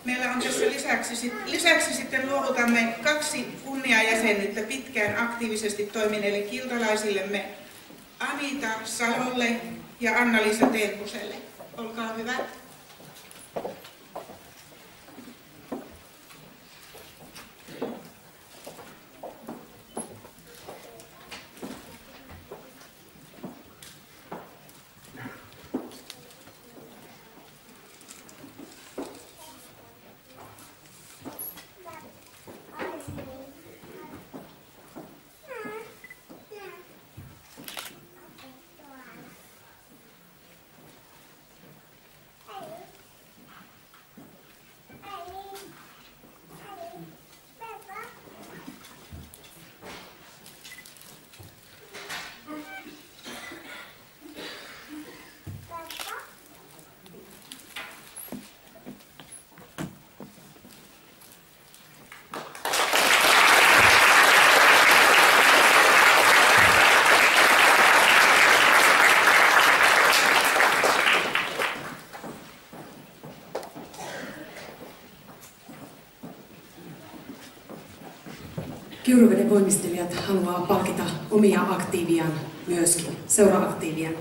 Meillä on tässä lisäksi sitten luovutamme 2 kunniajäsenyyttä pitkään aktiivisesti toimineille kiltalaisillemme Anita Salolle ja Anna-Liisa Tenhuselle. Olkaa hyvä.
Kiuruveden voimistelijat haluaa palkita omia aktiiviaan myöskin, seura-aktiiviaan.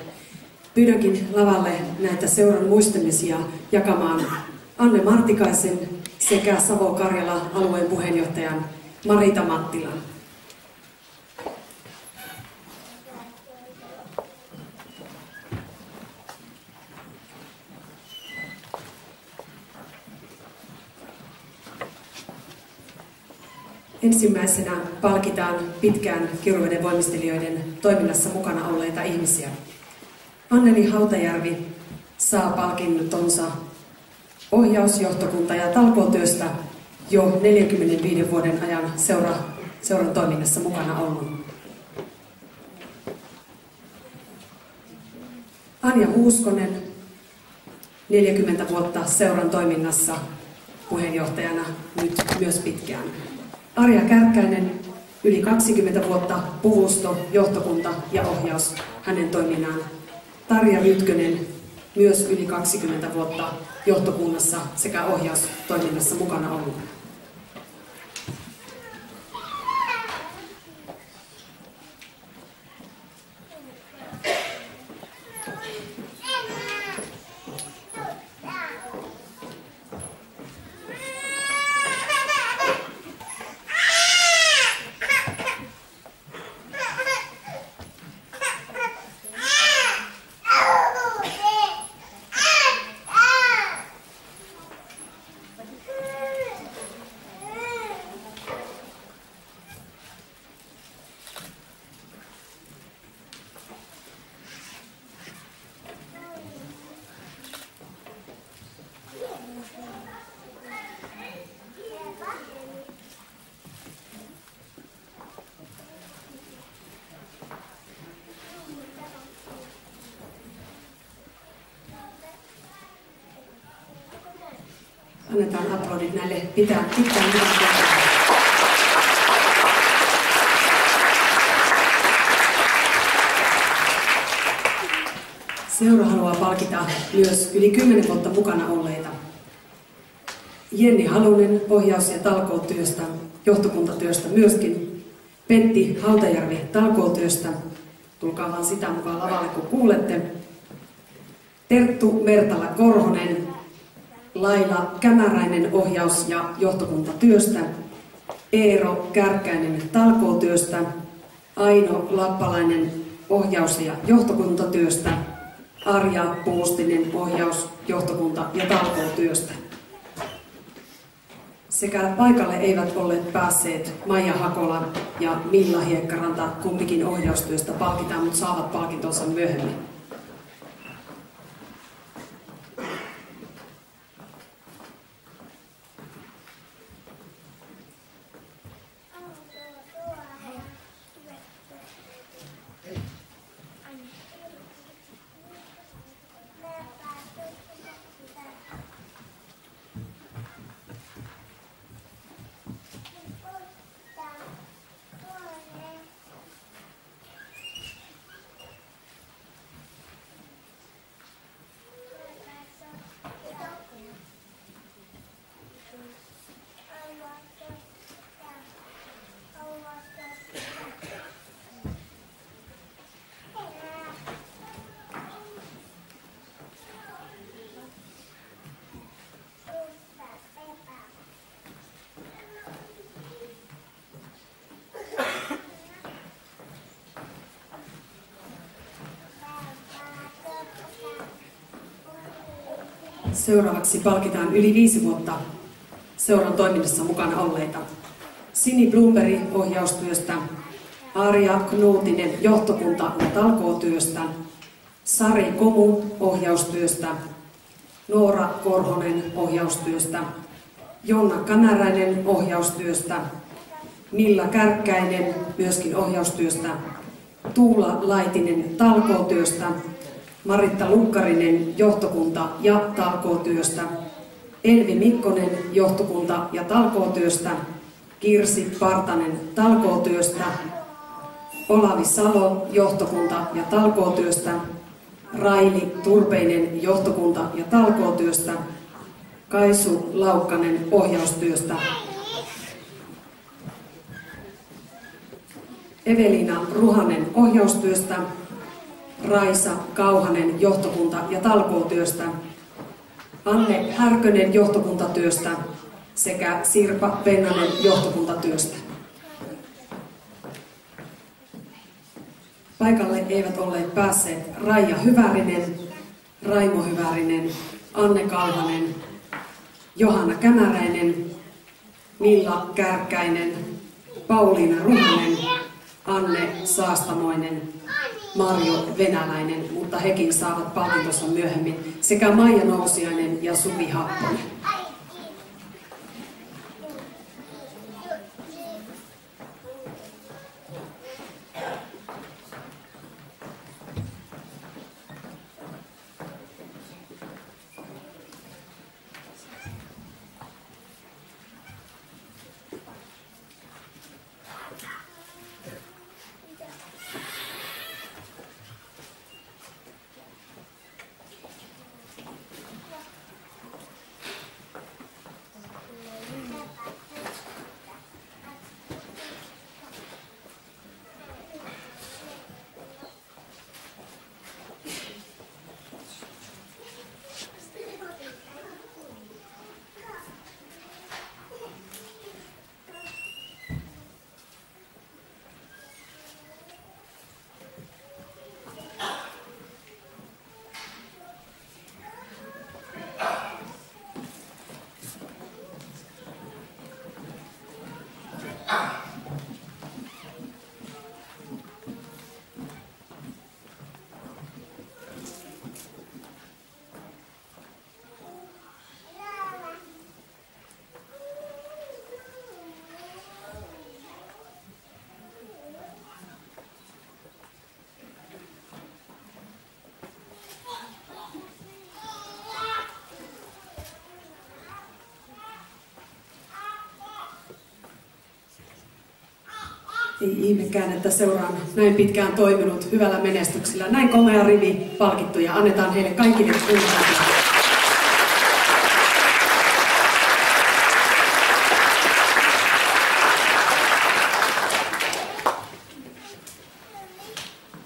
Pyydänkin lavalle näitä seuran muistamisia jakamaan Anne Martikaisen sekä Savo-Karjala alueen puheenjohtajan Marita Mattilan. Ensimmäisenä palkitaan pitkään Kiuruveden voimistelijoiden toiminnassa mukana olleita ihmisiä. Anneli Hautajärvi saa palkintonsa ohjausjohtokunta- ja talkootyöstä jo 45 vuoden ajan seuran toiminnassa mukana ollut. Anja Huuskonen, 40 vuotta seuran toiminnassa puheenjohtajana nyt myös pitkään. Arja Kärkkäinen, yli 20 vuotta puvusto, johtokunta ja ohjaus hänen toiminnaan. Tarja Rytkönen, myös yli 20 vuotta johtokunnassa sekä ohjaustoiminnassa mukana ollut. Annetaan aplodit näille pitkään hyvän. Seura haluaa palkita myös yli 10 vuotta mukana olleita. Jenni Halunen ohjaus- ja talkootyöstä, johtokuntatyöstä myöskin. Pentti Hautajärvi talkootyöstä. Tulkaa vaan sitä mukaan lavalle, kun kuulette. Terttu Mertala Korhonen, Laila Kämäräinen ohjaus- ja johtokuntatyöstä. Eero Kärkkäinen talkootyöstä. Aino Lappalainen ohjaus- ja johtokuntatyöstä. Arja Puustinen ohjaus-, johtokunta- ja talkootyöstä. Sekä paikalle eivät olleet päässeet Maija Hakola ja Milla Hiekkaranta, kumpikin ohjaustyöstä palkitaan, mutta saavat palkintonsa myöhemmin. Seuraavaksi palkitaan yli 5 vuotta seuran toiminnassa mukana olleita. Sini Blomberg ohjaustyöstä, Arja Knuutinen johtokunta- ja talkootyöstä, Sari Komu ohjaustyöstä, Noora Korhonen ohjaustyöstä, Jonna Kanäräinen ohjaustyöstä, Milla Kärkkäinen myöskin ohjaustyöstä, Tuula Laitinen talkootyöstä, Maritta Lukkarinen johtokunta- ja talkootyöstä, Elvi Mikkonen johtokunta- ja talkootyöstä, Kirsi Partanen talkootyöstä, Olavi Salo johtokunta- ja talkootyöstä, Raili Turpeinen johtokunta- ja talkootyöstä, Kaisu Laukkanen ohjaustyöstä, Evelina Ruhanen ohjaustyöstä, Raisa Kauhanen johtokunta- ja talkootyöstä, Anne Härkönen johtokuntatyöstä sekä Sirpa Pennanen johtokuntatyöstä. Paikalle eivät olleet päässeet Raija Hyvärinen, Raimo Hyvärinen, Anne Kalvanen, Johanna Kämäräinen, Milla Kärkkäinen, Pauliina Ruhanen, Anne Saastamoinen, Marjo Venäläinen, mutta hekin saavat palkintonsa myöhemmin, sekä Maija Nousiainen ja Suvi Happonen. Ei ihmekään, että seuraan näin pitkään toiminut hyvällä menestyksellä. Näin komea rivi palkittuja. Annetaan heille kaikille kunnioitusta.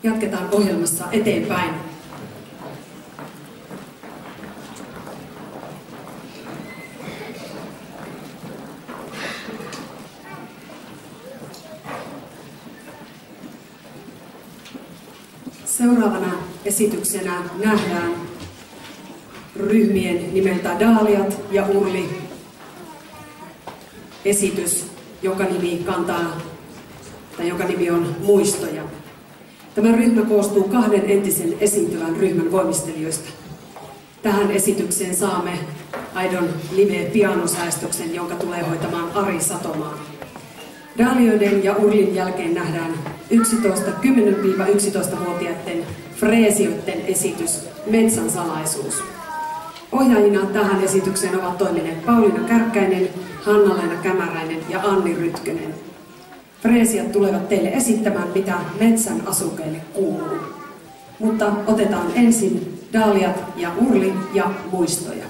Jatketaan ohjelmassa eteenpäin. Seuraavana esityksenä nähdään ryhmien nimeltä Daaliat ja Urli esitys, jonka nimi on Muistoja. Tämä ryhmä koostuu 2 entisen esiintyvän ryhmän voimistelijoista. Tähän esitykseen saamme aidon live-pianosäästöksen, jonka tulee hoitamaan Ari Satomaa. Daalioiden ja Urlin jälkeen nähdään 10-11-vuotiaiden freesioiden esitys Metsän salaisuus. Ohjaajina tähän esitykseen ovat toimineet Pauliina Kärkkäinen, Hanna-Leena Kämäräinen ja Anni Rytkönen. Freesiat tulevat teille esittämään, mitä metsän asukeille kuuluu. Mutta otetaan ensin Daaliat ja Urli ja Muistoja.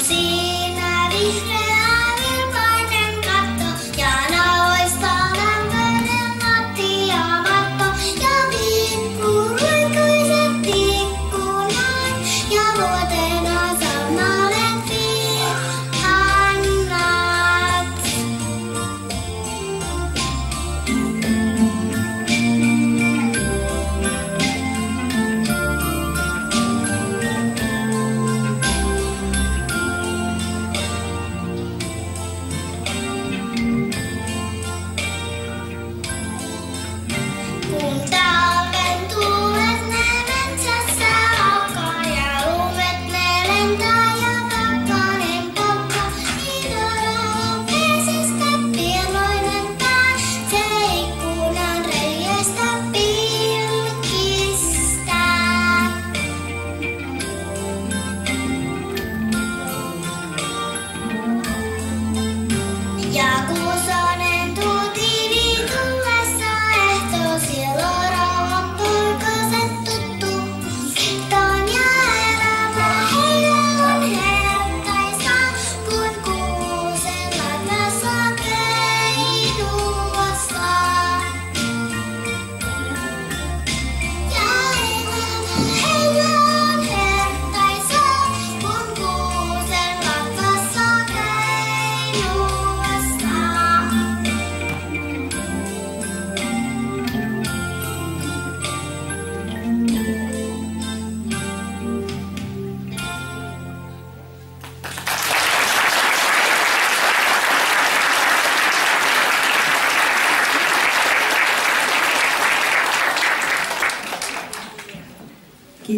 Siinä vihreä vilkainen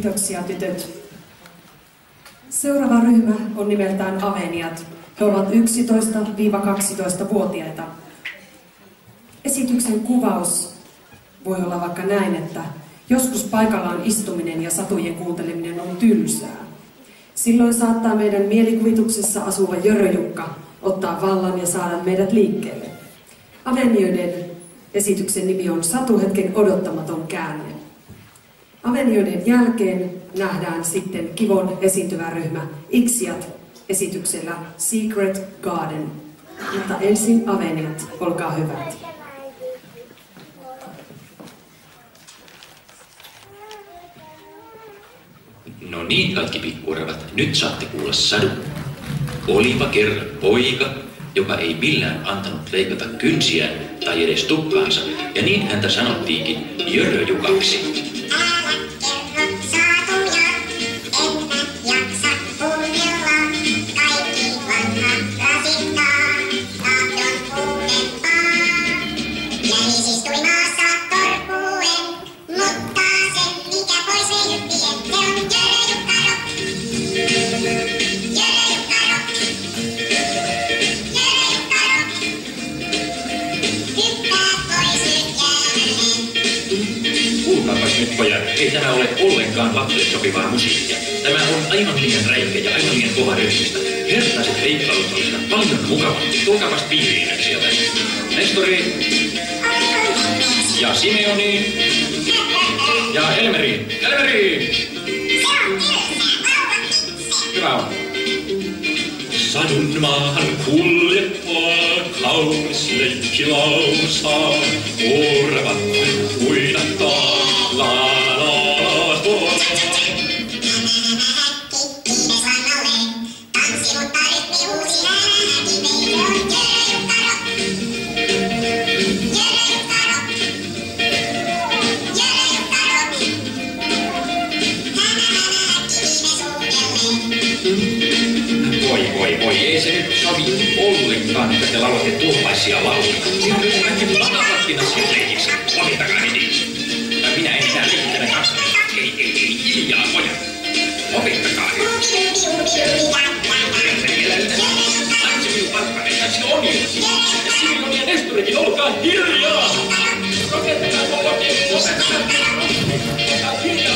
Kiitoksia tytöt. Seuraava ryhmä on nimeltään Aveniat. He ovat 11–12-vuotiaita. Esityksen kuvaus voi olla vaikka näin, että joskus paikallaan istuminen ja satujen kuunteleminen on tylsää. Silloin saattaa meidän mielikuvituksessa asuva Jöröjukka ottaa vallan ja saada meidät liikkeelle. Avenioiden esityksen nimi on Satuhetken odottamaton käänne. Avenioiden jälkeen nähdään sitten Kivon esiintyvä ryhmä Iksiat esityksellä Secret Garden. Mutta ensin Aveniat, olkaa hyvät.
No niin, kaikki pikkuoravat, nyt saatte kuulla sadun. Olipa kerran poika, joka ei millään antanut leikata kynsiään tai edes tukkaansa, ja niin häntä sanottiinkin Jöröjukaksi. Nyt pojat, ei tämä ole ollenkaan lapsille sopivaa musiikkia. Tämä on aivan liian räikkä ja aivan liian kova ryhmistä. Hertaiset leikkailut olisivat paljon mukavampi. Tulkaapas piiriin nyt sieltä. Nestori. Ja Simeoni. Ja Elmeri. Elmeri! Hyvä on. Sadun maahan kuljettaa, kaunis leikki lausaa, orvat huinattaa, la la la la. Voi, ei se nyt sovi ollenkaan, että te laulatte tuollaisia lauluja. Siinä on nyt kaikki latavattinassa leikiksi. Opitakaa heti. Minä en enää liikkele kanssa. Ei, hiljaa, pojat. Opittakaa nyt. Aina se minun vastainen, ja se on jo. Ja Simeoni ja Nestorikin, olkaa hiljaa. Opettakaa koko tieto. Olkaa hiljaa.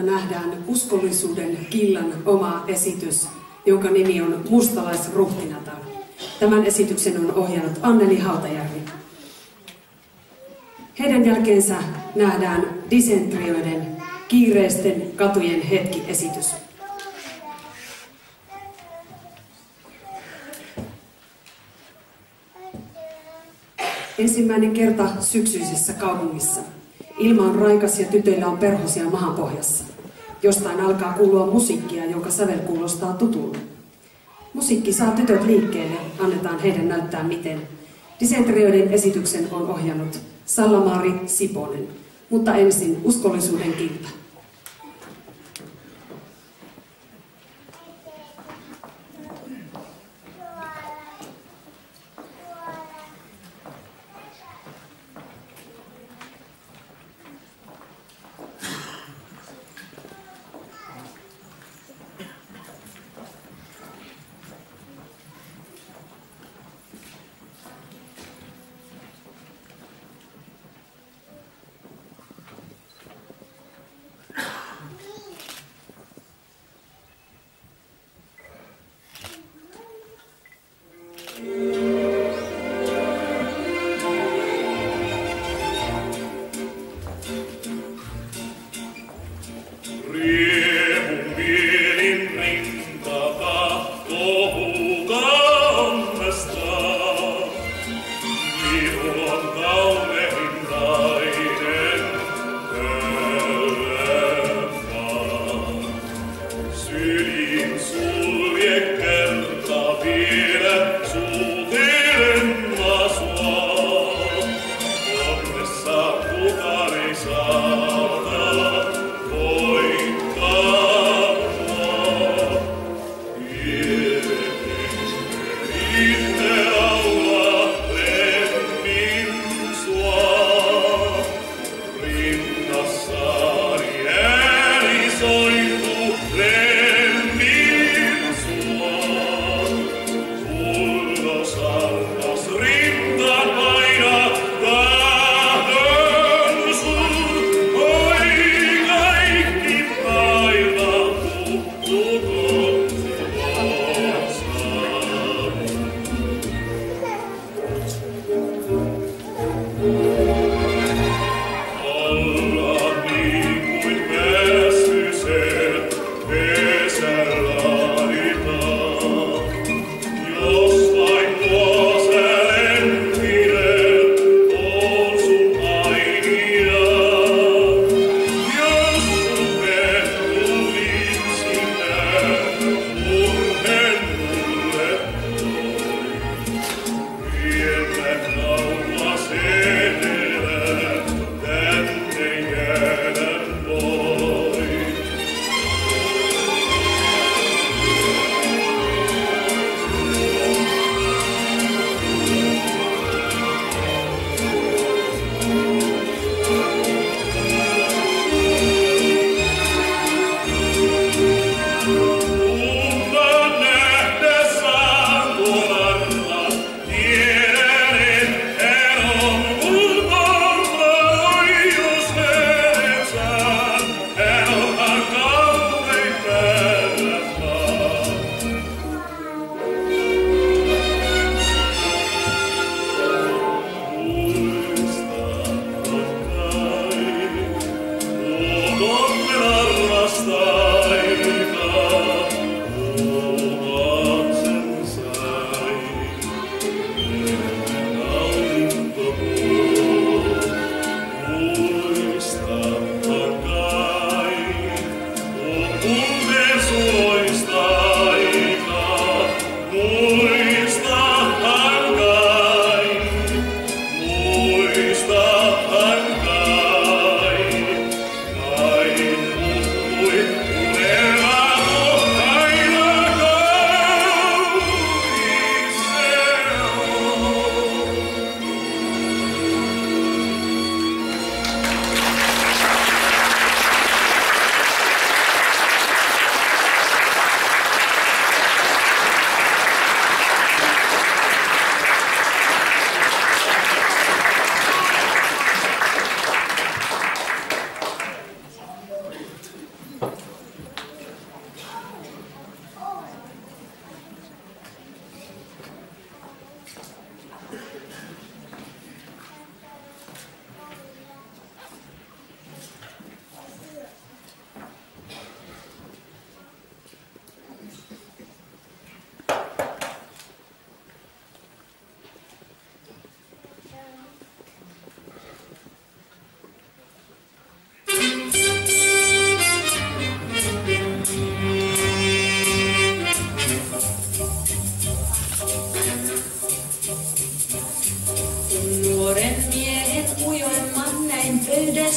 nähdään uskollisuuden killan oma esitys, jonka nimi on Mustalaisruhtinatar. Tämän esityksen on ohjannut Anneli Hautajärvi. Heidän jälkeensä nähdään Disentrioiden Kiireisten katujen hetki-esitys. Ensimmäinen kerta syksyisessä kaupungissa. Ilma on raikas ja tytöillä on perhosia mahanpohjassa. Jostain alkaa kuulua musiikkia, jonka sävel kuulostaa tutulle. Musiikki saa tytöt liikkeelle, annetaan heidän näyttää miten. Disentrioiden esityksen on ohjannut Salla-Mari Siponen, mutta ensin uskollisuuden kilta.
Sylin sulje kerta vielä,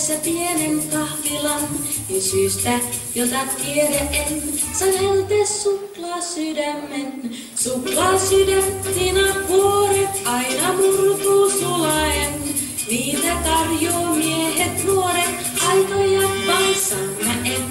vieressä pienen kahvilan, niin syystä, jota tiedä en, sain häneltä suklaasydämen. Suklaasydäntinä vuoret aina murtuu sulaen. Niitä tarjoaa miehet nuoret, aitoja valsan mä en.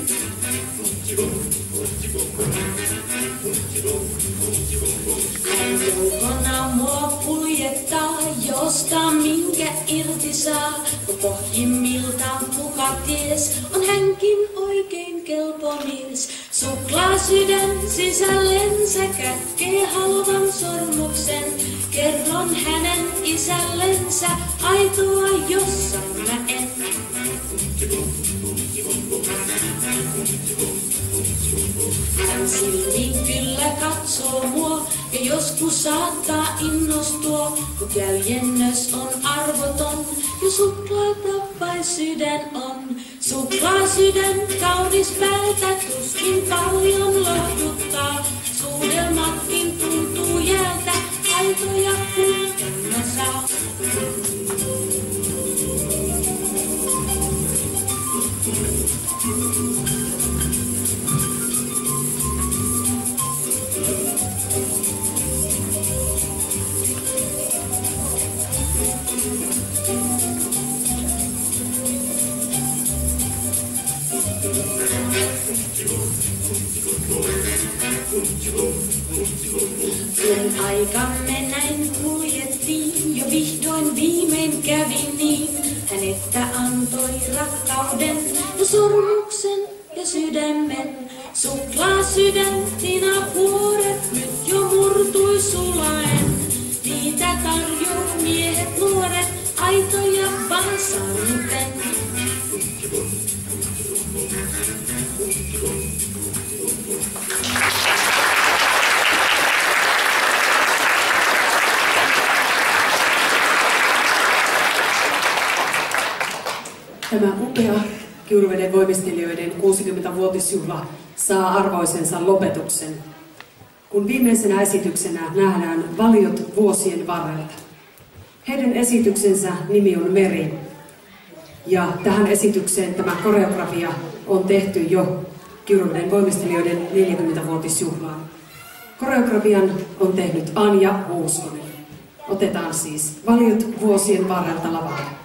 Hän joukona mua kuljettaa, josta minkä irti saa. Kun pohjimmiltaan kuka ties, on hänkin oikein kelpo mies. Suklaasydän sisällensä kätkee halvan sormuksen. Kerron hänen isällensä aitoa, jossa mä en. Hän silmiin kyllä katsoo mua ja joskus saattaa innostua, kun jäljennös on arvoton ja suklaata vain sydän on. Suklaasydän kaunis päältä tuskin paljon lohduttaa, suudelmatkin tuntuu jäältä, aitoja kun mä saa. Kun aikamme näin kuljettiin, jo vihdoin viimein kävi niin, hän että antoi rakkauden ja sormuksen ja sydämen. Suklaasydäntinä vuoret nyt jo murtui sulaen. Niitä tarjoaa miehet nuoret, aitoja valsauten.
Tämä upea Kiuruveden voimistelijoiden 60-vuotisjuhla saa arvoisensa lopetuksen, kun viimeisenä esityksenä nähdään valiot vuosien varrelta. Heidän esityksensä nimi on Meri, ja tähän esitykseen tämä koreografia on tehty jo Kiuruveden voimistelijoiden 40-vuotisjuhlaan. Koreografian on tehnyt Anja Huuskonen. Otetaan siis valiot vuosien varrelta lavalle.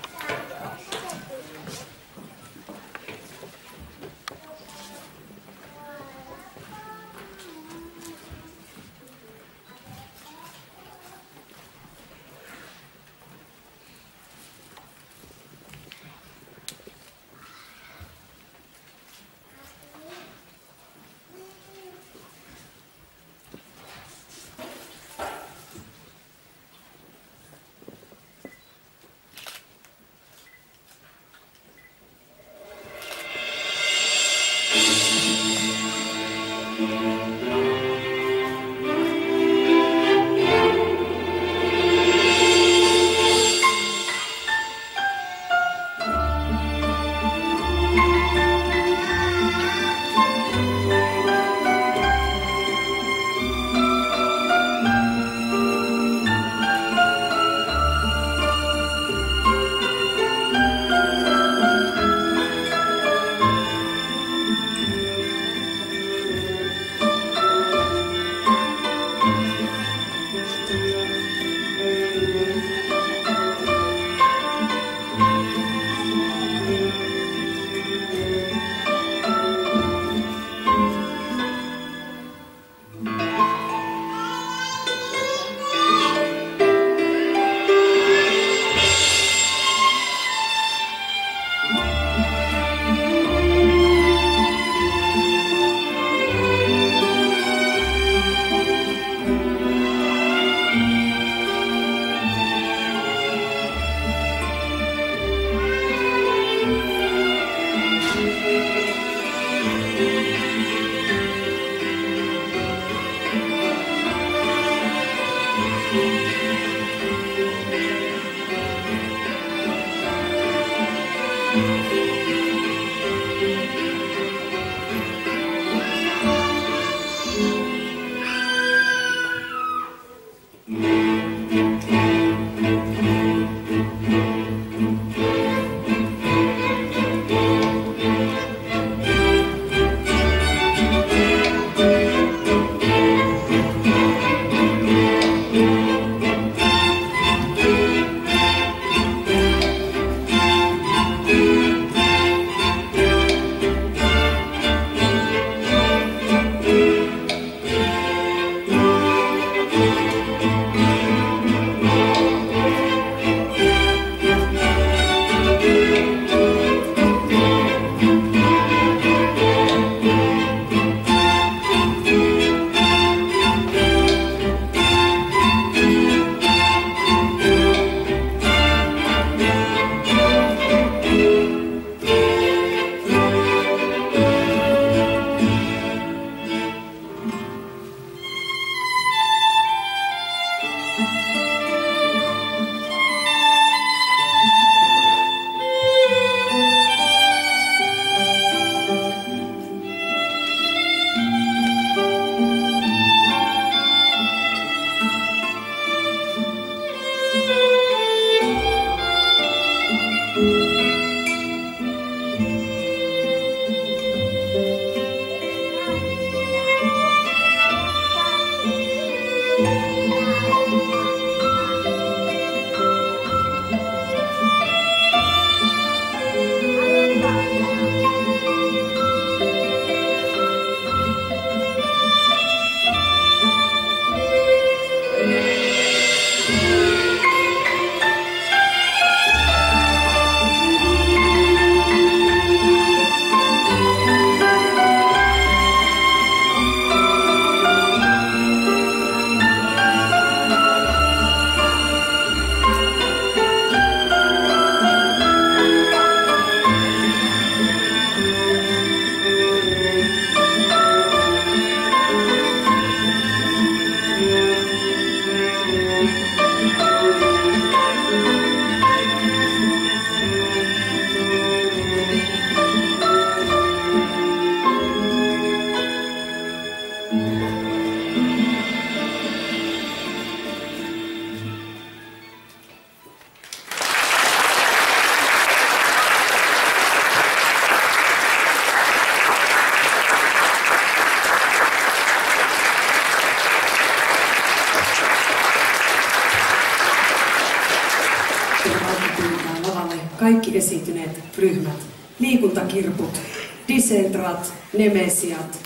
Kaikki esiintyneet ryhmät, liikuntakirput, disentrat, nemesiat,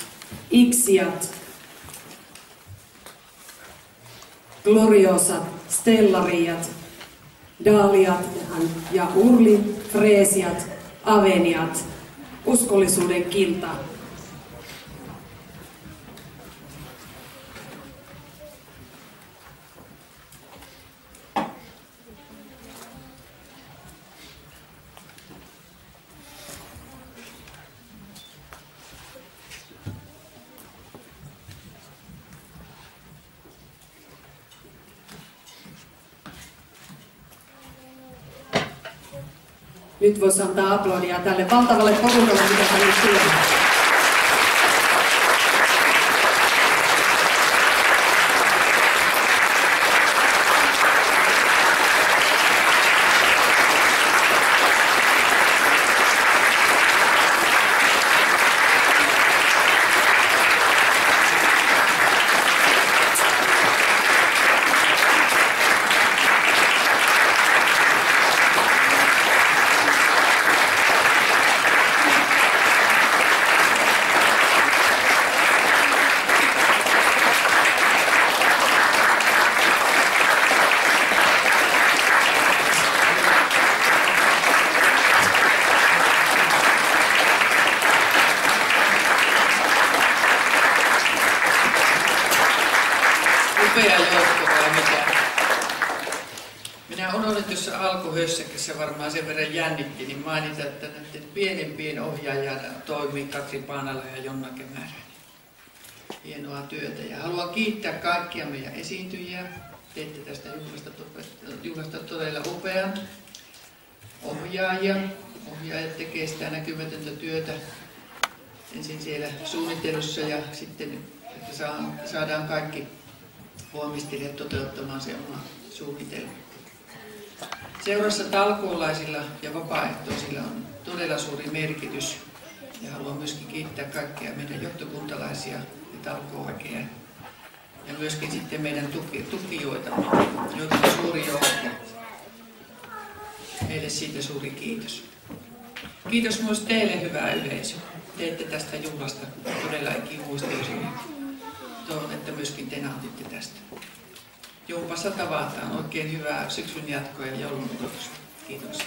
iksiat, gloriosat, stellariat, daaliat ja urli, freesiat, aveniat, uskollisuuden kilta. Nyt voisi antaa aplodia tälle valtavalle porukalle, mitä tänne tulee.
Alkuhössäkässä varmaan sen verran jännitti, niin mainita, että näiden pienempien ohjaajana toimii Katri Paanala ja Jonna Kemäräinen. Hienoa työtä ja haluan kiittää kaikkia meidän esiintyjiä. Teitte tästä juhlasta todella upean. Ohjaajat tekee sitä näkymätöntä työtä ensin siellä suunnittelussa ja sitten että saadaan kaikki voimistelijat toteuttamaan se oma suunnitelma. Seurassa talkoolaisilla ja vapaaehtoisilla on todella suuri merkitys ja haluan myöskin kiittää kaikkia meidän johtokuntalaisia ja talkooväkeä ja myöskin sitten meidän tukijoita, joita on suuri joukko. Meille siitä suuri kiitos. Kiitos myös teille, hyvää yleisö. Teette tästä juhlasta todella ikimuistoisen. Toivon, että myöskin te nautitte tästä. Jumpassa tavataan. Oikein hyvää syksyn jatkoa ja joulun odotusta. Kiitoksia.